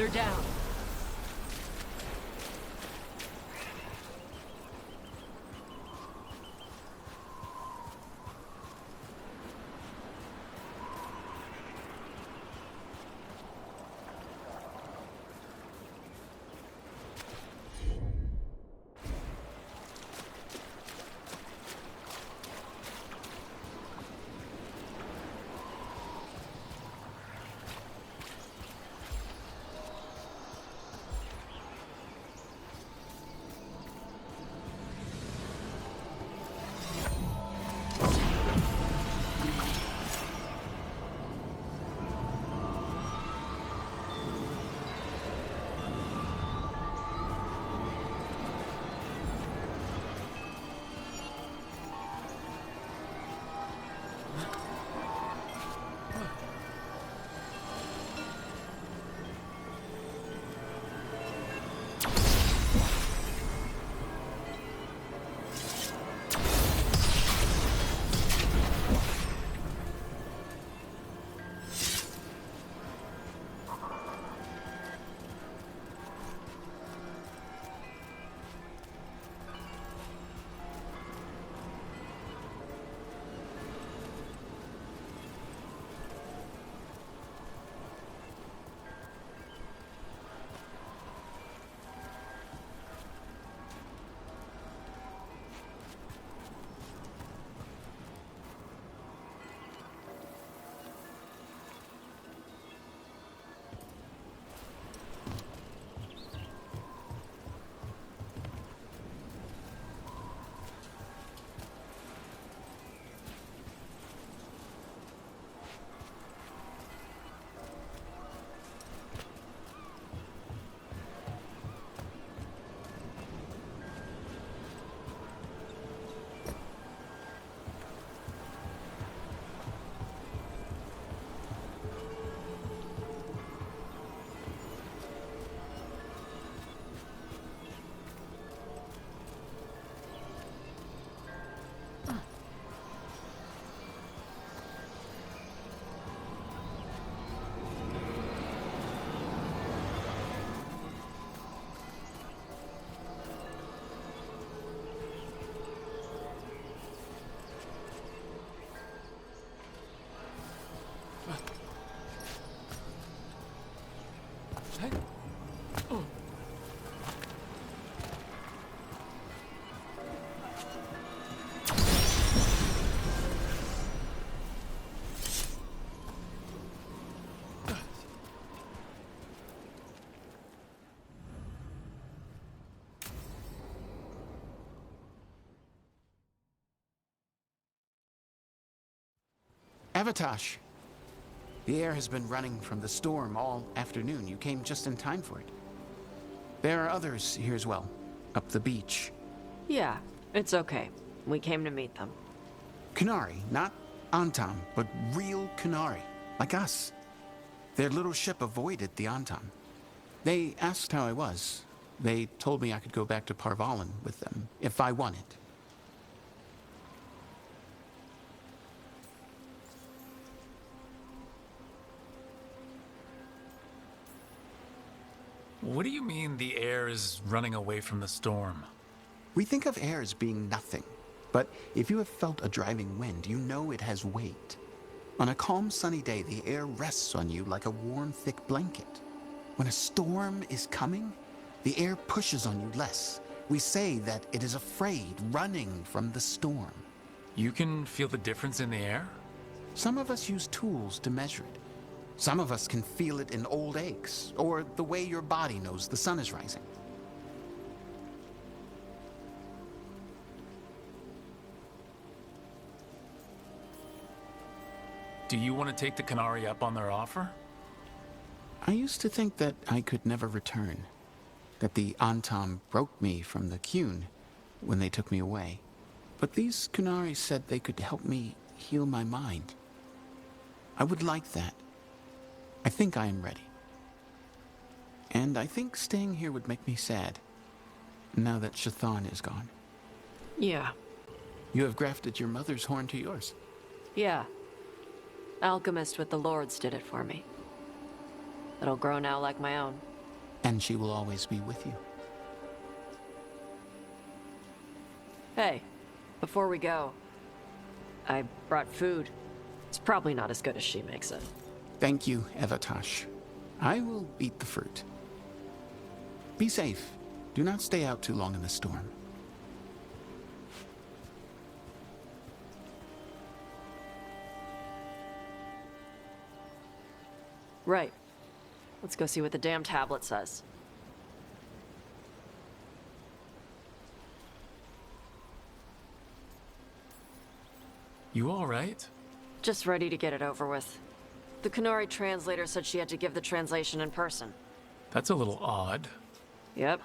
They're down. Evataash, the air has been running from the storm all afternoon. You came just in time for it. There are others here as well, up the beach. Yeah, it's okay. We came to meet them. Kunari, not Antam, but real Kunari, like us. Their little ship avoided the Antam. They asked how I was. They told me I could go back to Parvalan with them, if I wanted. What do you mean the air is running away from the storm? We think of air as being nothing, but if you have felt a driving wind, you know it has weight. On a calm, sunny day, the air rests on you like a warm, thick blanket. When a storm is coming, the air pushes on you less. We say that it is afraid, running from the storm. You can feel the difference in the air? Some of us use tools to measure it. Some of us can feel it in old aches, or the way your body knows the sun is rising. Do you want to take the Kunari up on their offer? I used to think that I could never return, that the Antam broke me from the Qun when they took me away. But these Kunari said they could help me heal my mind. I would like that. I think I am ready. And I think staying here would make me sad, now that Shathan is gone. Yeah. You have grafted your mother's horn to yours. Yeah. Alchemist with the Lords did it for me. It'll grow now like my own. and she will always be with you. Hey, before we go, I brought food. It's probably not as good as she makes it. Thank you, Evataash. I will eat the fruit. Be safe. Do not stay out too long in the storm. Right. Let's go see what the damn tablet says. You all right? Just ready to get it over with. The Qunari translator said she had to give the translation in person. That's a little odd. Yep.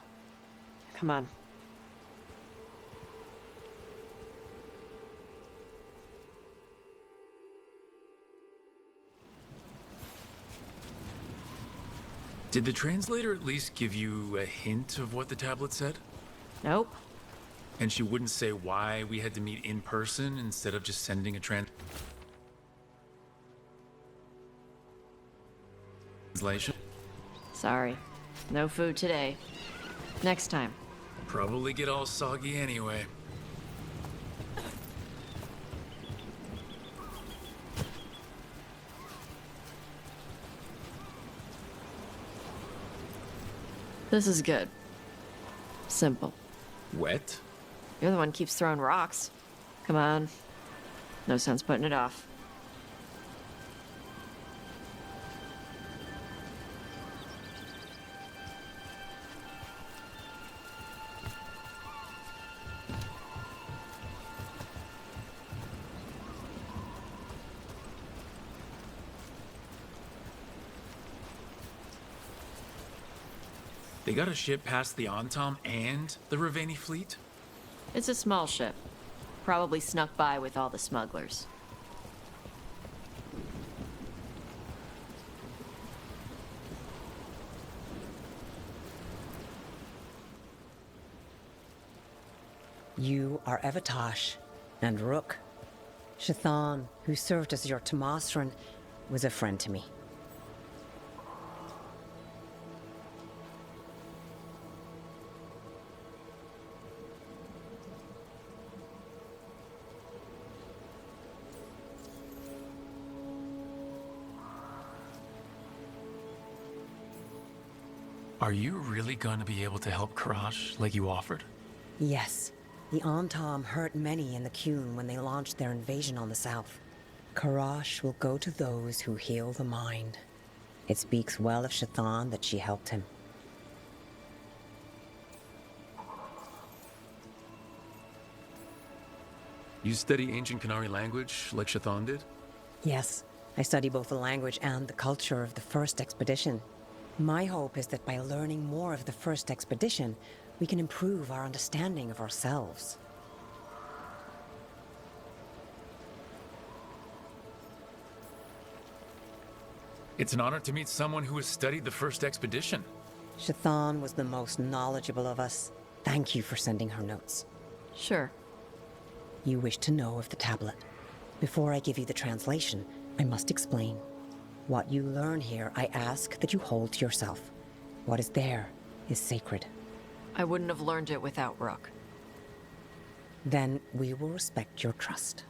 Come on. Did the translator at least give you a hint of what the tablet said? Nope. And she wouldn't say why we had to meet in person instead of just sending a translation? Sorry. No food today. Next time. Probably get all soggy anyway. This is good. Simple. Wet? You're the one who keeps throwing rocks. Come on. No sense putting it off. They got a ship past the Antam and the Raveni fleet? It's a small ship. Probably snuck by with all the smugglers. You are Evataash and Rook. Shathan, who served as your Tamasran, was a friend to me. Are you really going to be able to help Karash like you offered? Yes. The Antam hurt many in the Qun when they launched their invasion on the south. Karash will go to those who heal the mind. It speaks well of Shathan that she helped him. You study ancient Qunari language like Shathan did? Yes, I study both the language and the culture of the first expedition. My hope is that by learning more of the first expedition, we can improve our understanding of ourselves. It's an honor to meet someone who has studied the first expedition. Shathan was the most knowledgeable of us. Thank you for sending her notes. Sure. You wish to know of the tablet. Before I give you the translation, I must explain. What you learn here, I ask that you hold to yourself. What is there is sacred. I wouldn't have learned it without Rook. Then we will respect your trust.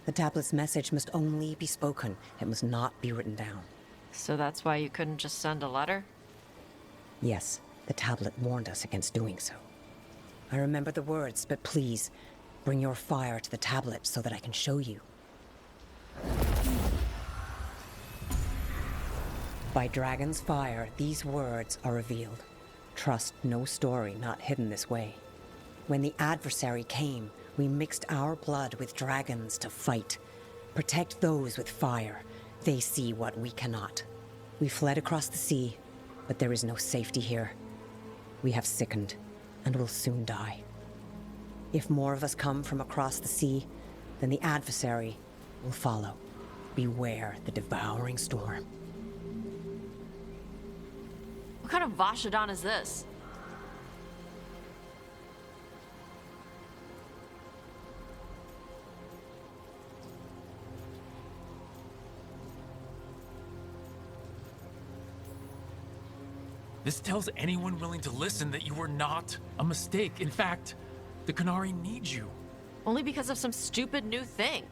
The tablet's message must only be spoken. It must not be written down. So that's why you couldn't just send a letter? Yes, the tablet warned us against doing so. I remember the words, but please, bring your fire to the tablet so that I can show you. By Dragon's fire, these words are revealed. Trust no story not hidden this way. When the adversary came, we mixed our blood with dragons to fight. Protect those with fire. They see what we cannot. We fled across the sea, but there is no safety here. We have sickened, and will soon die. If more of us come from across the sea, then the adversary will follow. Beware the devouring storm. What kind of Vashadan is this? This tells anyone willing to listen that you were not a mistake. In fact, the Qunari need you. Only because of some stupid new thing.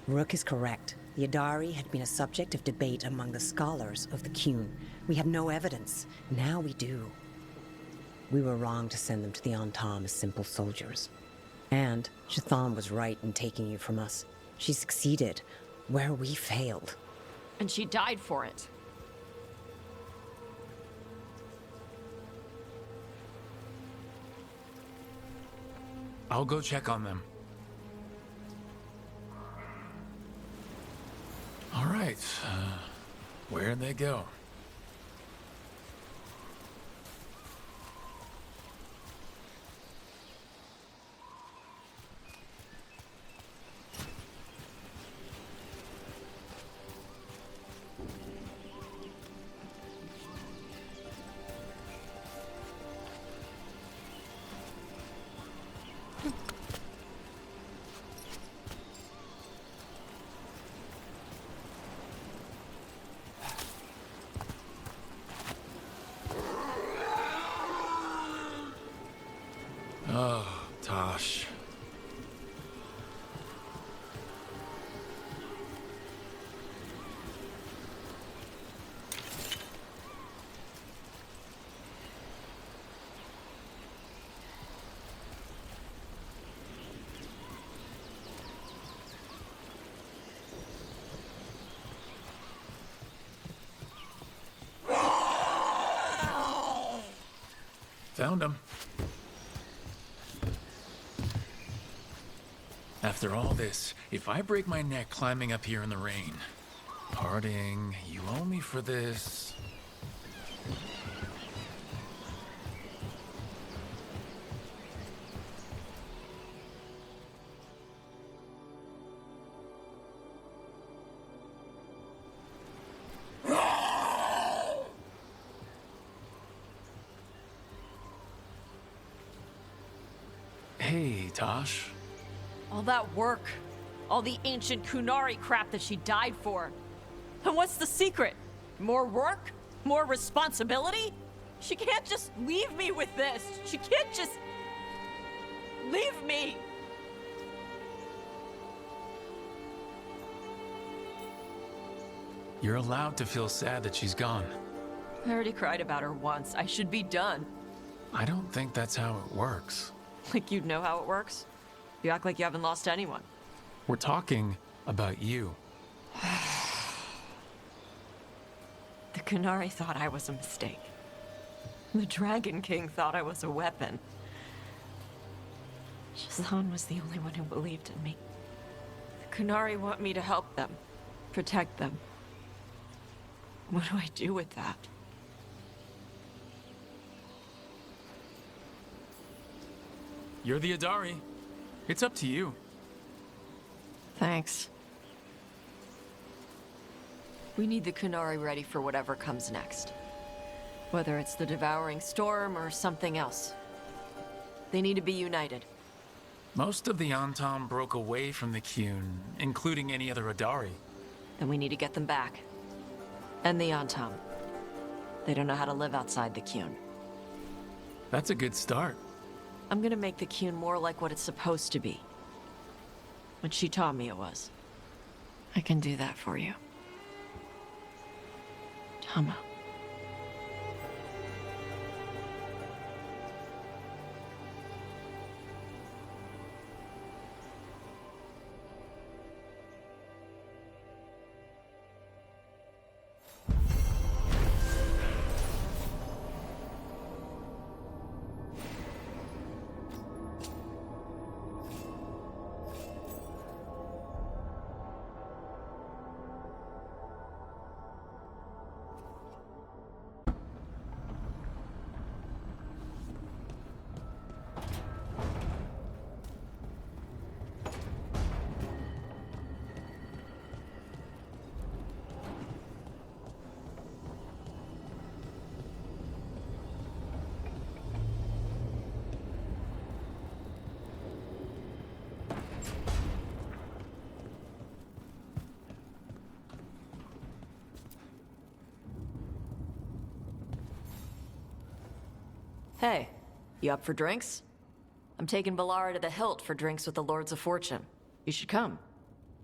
Rook is correct. The Adari had been a subject of debate among the scholars of the Qun. We had no evidence. Now we do. We were wrong to send them to the Antam as simple soldiers. And Shathan was right in taking you from us. She succeeded where we failed. And she died for it. I'll go check on them. All right. Where'd they go? Oh, Tosh. Found him. After all this, if I break my neck climbing up here in the rain, partying, you owe me for this. Hey, Tosh. All that work, all the ancient Qunari crap that she died for. And what's the secret? More work? More responsibility? She can't just leave me with this. She can't just leave me. You're allowed to feel sad that she's gone. I already cried about her once. I should be done. I don't think that's how it works. Like you'd know how it works? You act like you haven't lost anyone. We're talking about you. The Qunari thought I was a mistake. The Dragon King thought I was a weapon. Shazan was the only one who believed in me. The Qunari want me to help them, protect them. What do I do with that? You're the Adari. It's up to you. Thanks. We need the Qunari ready for whatever comes next. Whether it's the Devouring Storm or something else. They need to be united. Most of the Antam broke away from the Qun, including any other Adari. Then we need to get them back. And the Antam. They don't know how to live outside the Qun. That's a good start. I'm gonna make the Qun more like what it's supposed to be. What she taught me it was. I can do that for you. Tama. Hey, you up for drinks? I'm taking Balara to the Hilt for drinks with the Lords of Fortune. You should come.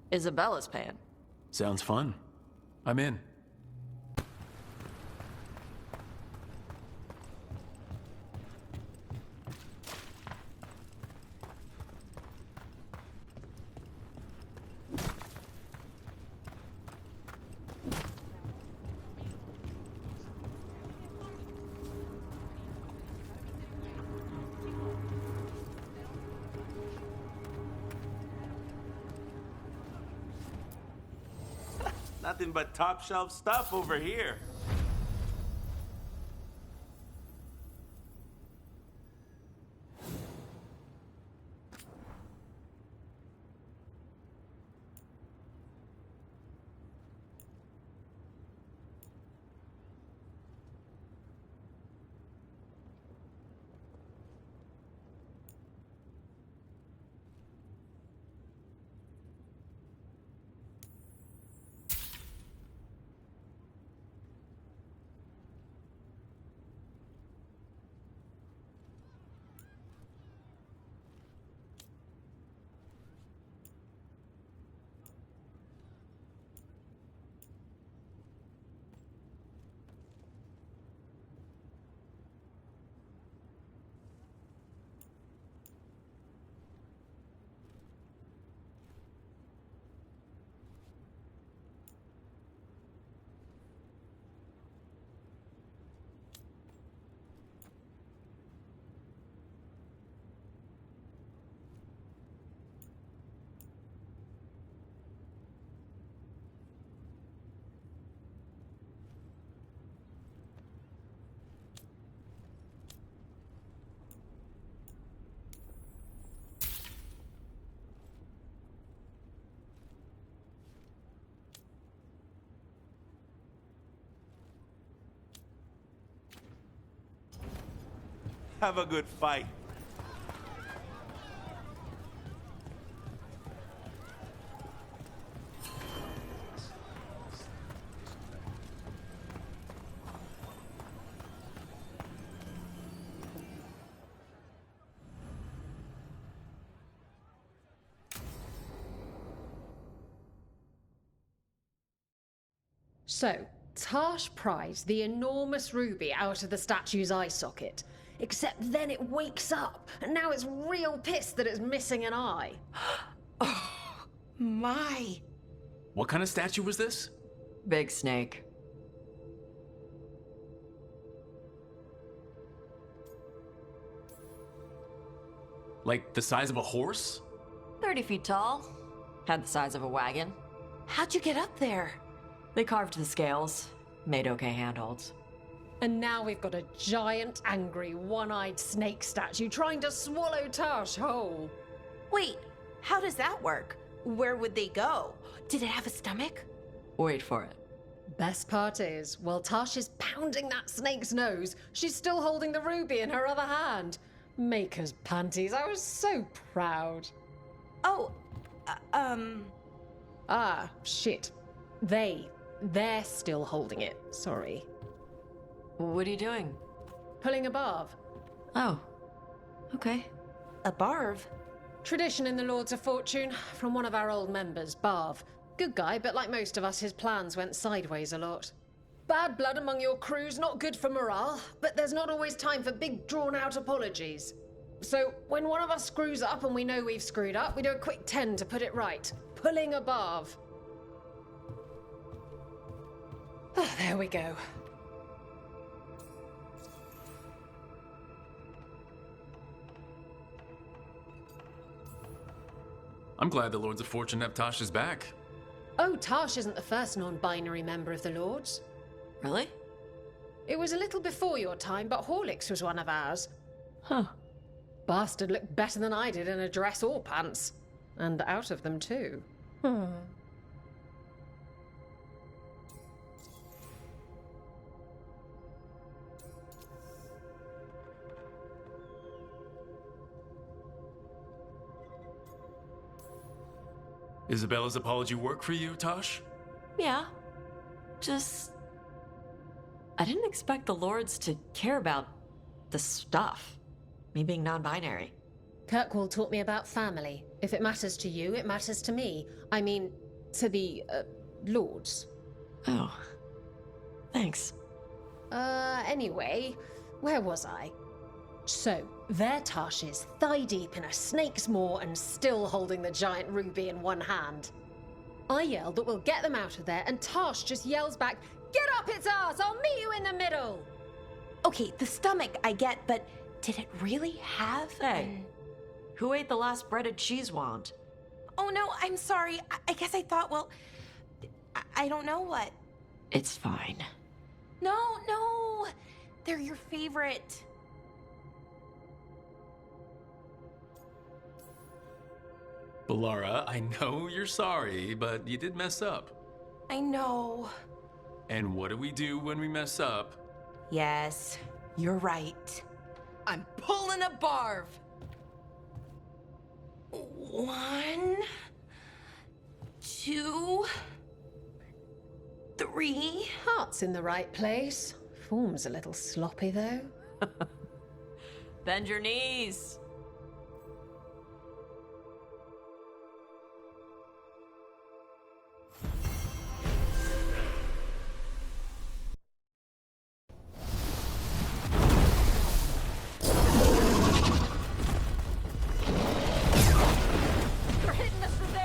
Isabella's paying. Sounds fun. I'm in. Nothing but top shelf stuff over here. Have a good fight. So, Tash prized the enormous ruby out of the statue's eye socket. Except then it wakes up, and now it's real pissed that it's missing an eye. Oh, my. What kind of statue was this? Big snake. Like the size of a horse? 30 feet tall. Had the size of a wagon. How'd you get up there? They carved the scales. Made okay handholds. And now we've got a giant, angry, one-eyed snake statue trying to swallow Tash whole. Wait, how does that work? Where would they go? Did it have a stomach? Wait for it. Best part is, while Tash is pounding that snake's nose, she's still holding the ruby in her other hand. Maker's panties, I was so proud. Oh, Ah, shit. They're still holding it, sorry. What are you doing? Pulling a barv. Oh, okay. A barv? Tradition in the Lords of Fortune, from one of our old members, Barv. Good guy, but like most of us, his plans went sideways a lot. Bad blood among your crew's not good for morale, but there's not always time for big, drawn-out apologies. So, when one of us screws up and we know we've screwed up, we do a quick 10 to put it right. Pulling a barv. Oh, there we go. I'm glad the Lords of Fortune have Tasha's back. Oh, Tash isn't the first non-binary member of the Lords. Really? It was a little before your time, but Horlicks was one of ours. Huh. Bastard looked better than I did in a dress or pants. And out of them, too. Isabella's apology work for you, Tosh? Yeah. Just... I didn't expect the Lords to care about the stuff. Me being non-binary. Kirkwall taught me about family. If it matters to you, it matters to me. I mean, to the, lords. Oh. Thanks. Anyway, where was I? So, there Tash is, thigh-deep in a snake's maw and still holding the giant ruby in one hand. I yell that we'll get them out of there, and Tash just yells back, "Get up its arse! I'll meet you in the middle!" Okay, the stomach I get, but did it really have Hey, who ate the last breaded cheese wand? Oh no, I'm sorry. I guess I thought, well, I don't know what. It's fine. No, they're your favorite. Balara, I know you're sorry, but you did mess up. I know. And what do we do when we mess up? Yes, you're right. I'm pulling a barv. 1, 2, 3. Heart's in the right place. Form's a little sloppy, though. Bend your knees. They're hitting us from there.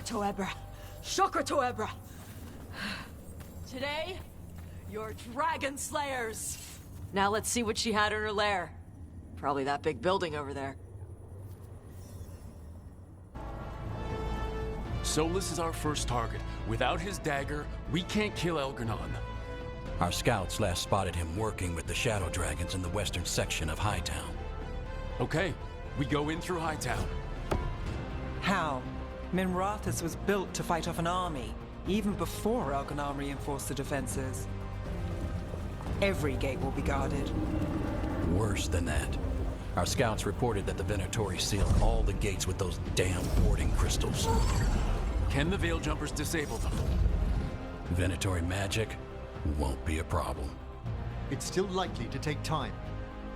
Shokratoebra! Shokratoebra! Today, you're dragon slayers! Now let's see what she had in her lair. Probably that big building over there. Solus is our first target. Without his dagger, we can't kill Elgarnon. Our scouts last spotted him working with the Shadow Dragons in the western section of Hightown. Okay, we go in through Hightown. How? Minrathous was built to fight off an army, even before Elganon reinforced the defenses. Every gate will be guarded. Worse than that. Our scouts reported that the Venatori sealed all the gates with those damn warding crystals. Can the Veil Jumpers disable them? Venatori magic won't be a problem. It's still likely to take time.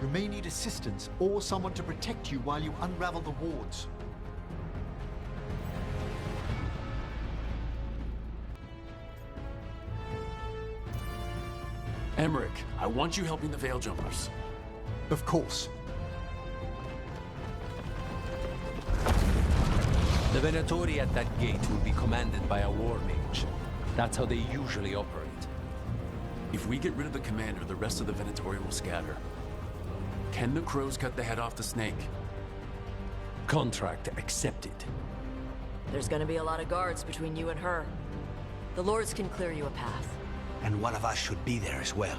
You may need assistance or someone to protect you while you unravel the wards. Emmerich, I want you helping the Veil Jumpers. Of course. The Venatori at that gate will be commanded by a war mage. That's how they usually operate. If we get rid of the commander, the rest of the Venatori will scatter. Can the crows cut the head off the snake? Contract accepted. There's gonna be a lot of guards between you and her. The lords can clear you a path. And one of us should be there as well.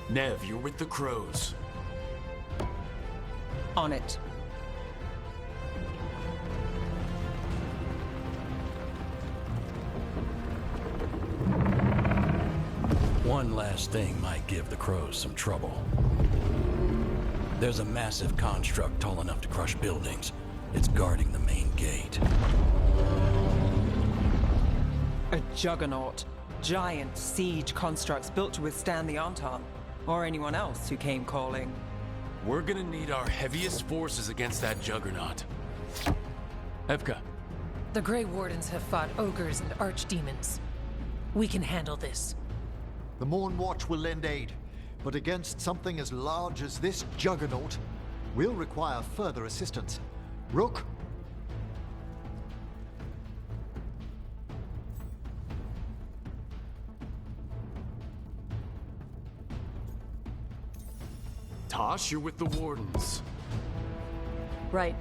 Nev, you're with the crows. On it. One last thing might give the crows some trouble. There's a massive construct tall enough to crush buildings. It's guarding the main gate. A juggernaut. Giant siege constructs built to withstand the Anton, or anyone else who came calling. We're gonna need our heaviest forces against that juggernaut. Evka. The Grey Wardens have fought ogres and archdemons. We can handle this. The Morn Watch will lend aid, but against something as large as this juggernaut, we'll require further assistance. Rook? Tosh, you're with the Wardens. Right.